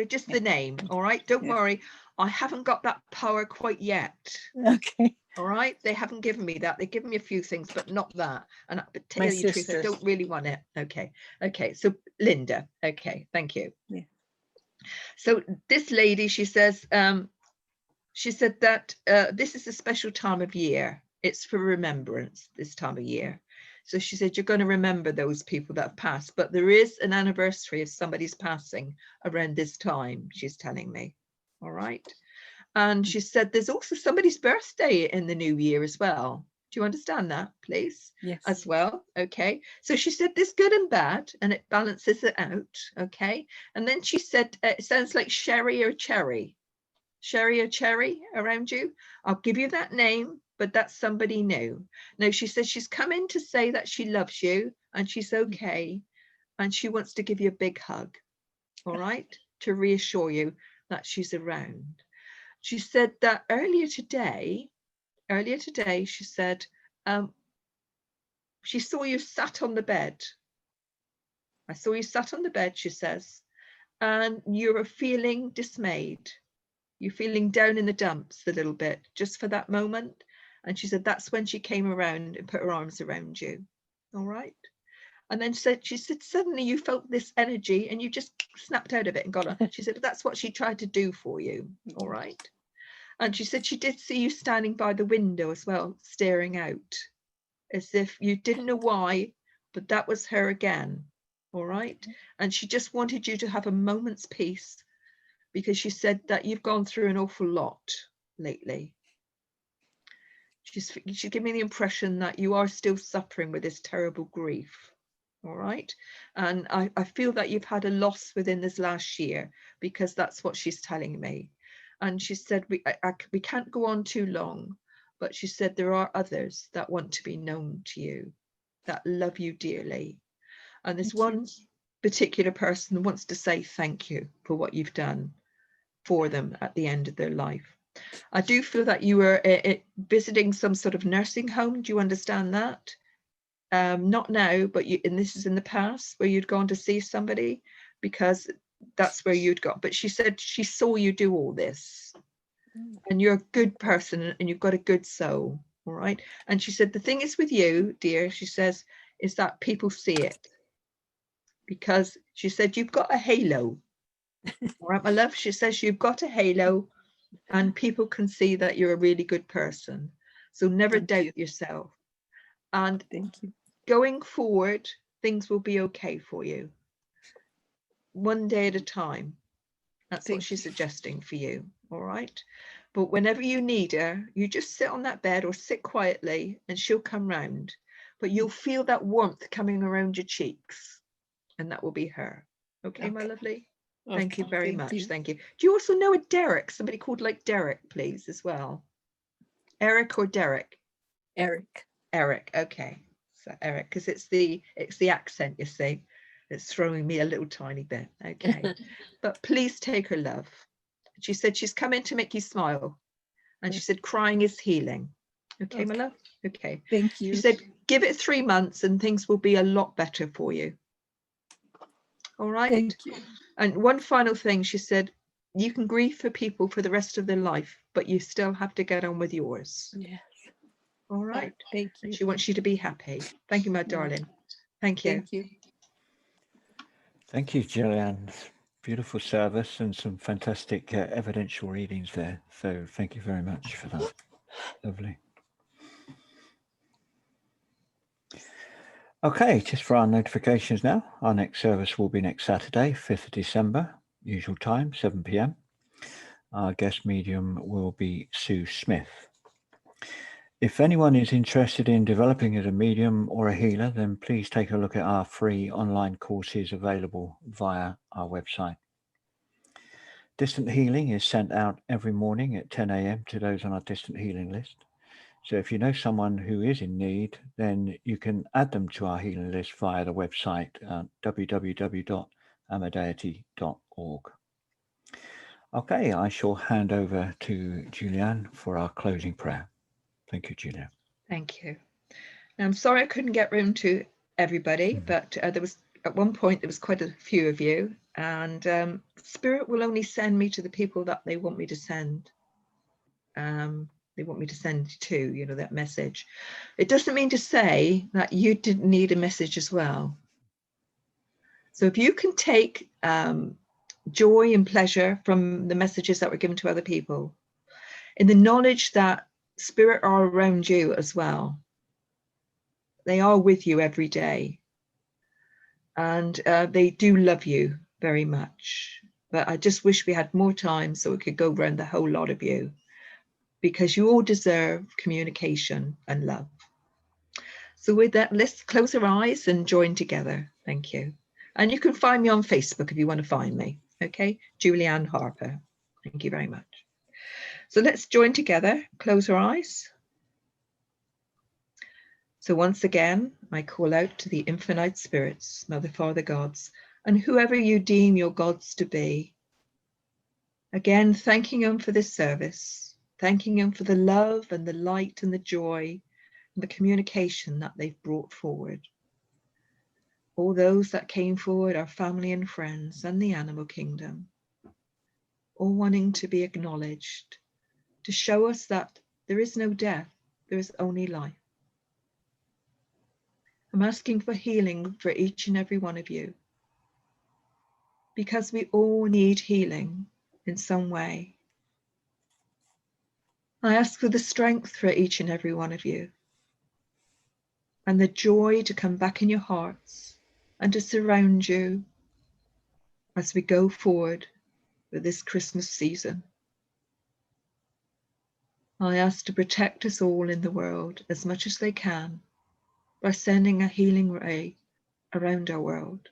just the name. All right. Don't Yeah. worry. I haven't got that power quite yet. Okay. All right. They haven't given me that. They've given me a few things, but not that. And to tell My you the truth, I sister. don't really want it. Okay. Okay. So Linda. Okay. Thank you. Yeah. So this lady, she says, she said that this is a special time of year. It's for remembrance this time of year. So she said, you're going to remember those people that have passed, but there is an anniversary of somebody's passing around this time, she's telling me. All right. And she said, there's also somebody's birthday in the new year as well. Do you understand that, please? Yes. As well. Okay. So she said there's good and bad, and it balances it out. Okay. And then she said, it sounds like sherry or cherry. Sherry or cherry around you. I'll give you that name, but that's somebody new. No, she says she's come in to say that she loves you and she's okay. And she wants to give you a big hug. All right. To reassure you that she's around. She said that earlier today, she said, she saw you sat on the bed. I saw you sat on the bed, she says, and you were feeling dismayed. You're feeling down in the dumps a little bit just for that moment. And she said, that's when she came around and put her arms around you. All right. And then she said, suddenly you felt this energy and you just snapped out of it and got her. She said, that's what she tried to do for you. All right. And she said she did see you standing by the window as well, staring out as if you didn't know why, but that was her again. All right. And she just wanted you to have a moment's peace because she said that you've gone through an awful lot lately. She's giving me the impression that you are still suffering with this terrible grief. All right. And I feel that you've had a loss within this last year because that's what she's telling me. And she said, we can't go on too long, but she said there are others that want to be known to you, that love you dearly. And this one particular person wants to say thank you for what you've done for them at the end of their life. I do feel that you were visiting some sort of nursing home. Do you understand that? Not now, but and this is in the past where you'd gone to see somebody because that's where you'd got. But she said she saw you do all this and you're a good person and you've got a good soul. All right. And she said, the thing is with you, dear, she says, is that people see it because she said, you've got a halo. All right, my love. She says, you've got a halo and people can see that you're a really good person. So never doubt yourself. And thank you. Going forward, things will be okay for you. One day at a time. That's what she's suggesting for you. All right. But whenever you need her, you just sit on that bed or sit quietly and she'll come round. But you'll feel that warmth coming around your cheeks. And that will be her. Okay, my lovely? Thank you very much. Thank you. Do you also know a Derek? Somebody called like Derek, please, as well. Eric or Derek? Eric. Eric. Okay. So Eric, because it's the accent, you see. It's throwing me a little tiny bit. Okay. But please take her love. She said she's come in to make you smile. And she said crying is healing. Okay, my love? Okay. Thank you. She said give it 3 months and things will be a lot better for you. All right. Thank you. And one final thing, she said, you can grieve for people for the rest of their life, but you still have to get on with yours. Yes. All right. Thank you. And she wants you to be happy. Thank you, my darling. Thank you. Thank you. Thank you, Julieann. Beautiful service and some fantastic evidential readings there. So thank you very much for that. Lovely. Okay, just for our notifications now, our next service will be next Saturday, 5th of December, usual time, 7 p.m. Our guest medium will be Sue Smith. If anyone is interested in developing as a medium or a healer, then please take a look at our free online courses available via our website. Distant healing is sent out every morning at 10 a.m. to those on our distant healing list. So if you know someone who is in need, then you can add them to our healing list via the website www.amadeity.org. Okay, I shall hand over to Julieann for our closing prayer. Thank you, Julieann. Thank you. Now, I'm sorry I couldn't get round to everybody, but there was at one point there was quite a few of you, and Spirit will only send me to the people that they want me to send. They want me to send to, you know, that message. It doesn't mean to say that you didn't need a message as well. So if you can take joy and pleasure from the messages that were given to other people, in the knowledge that Spirit are around you as well. They are with you every day. And they do love you very much. But I just wish we had more time so we could go around the whole lot of you, because you all deserve communication and love. So with that, let's close our eyes and join together. Thank you. And you can find me on Facebook if you want to find me. Okay, Julieann Harper. Thank you very much. So let's join together, close our eyes. So once again, I call out to the infinite spirits, Mother, Father, gods, and whoever you deem your gods to be. Again, thanking them for this service, thanking them for the love and the light and the joy and the communication that they've brought forward. All those that came forward, our family and friends and the animal kingdom, all wanting to be acknowledged, to show us that there is no death, there is only life. I'm asking for healing for each and every one of you, because we all need healing in some way. I ask for the strength for each and every one of you, and the joy to come back in your hearts and to surround you as we go forward with this Christmas season. I ask to protect us all in the world as much as they can by sending a healing ray around our world,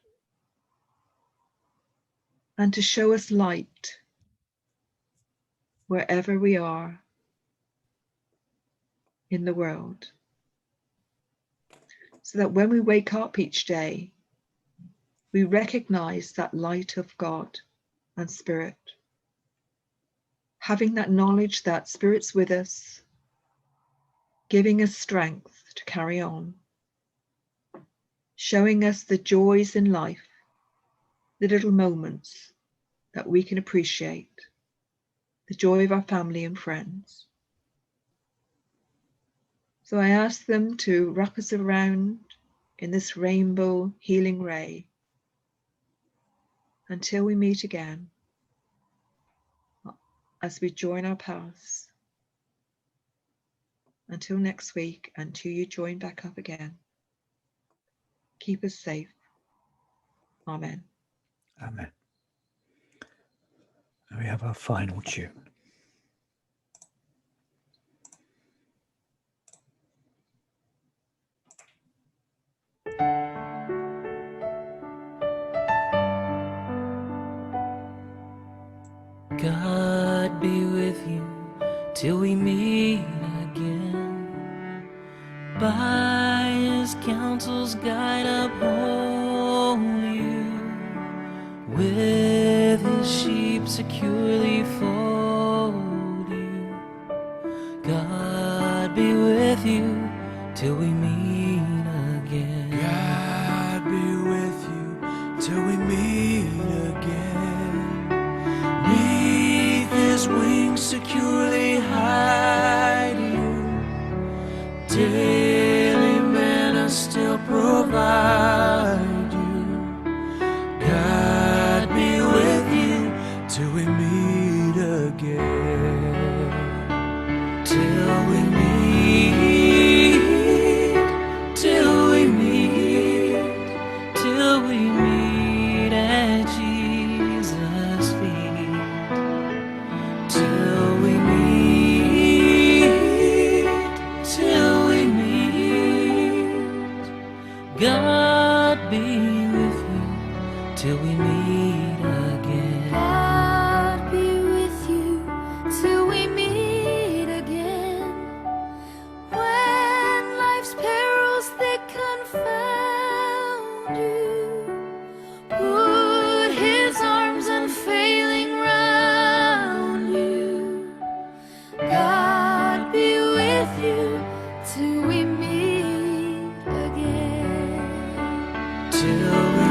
and to show us light wherever we are in the world, so that when we wake up each day, we recognize that light of God and Spirit, having that knowledge that Spirit's with us, giving us strength to carry on, showing us the joys in life, the little moments that we can appreciate, the joy of our family and friends. So I ask them to wrap us around in this rainbow healing ray until we meet again, as we join our paths. Until next week, until you join back up again. Keep us safe. Amen. Amen. And we have our final tune. God be with you till we meet again. By his counsel's guide uphold you, with his sheep securely fold you. God be with you till we meet again. God be with you till we meet again. Neath his wings securely hide you. Daily manna still provide you. God be with you till we meet again. Till we meet God be with you till we meet again. God be with you till we meet again. When life's perils they confound you, put his arms unfailing round you. God be with you till we meet again. Till we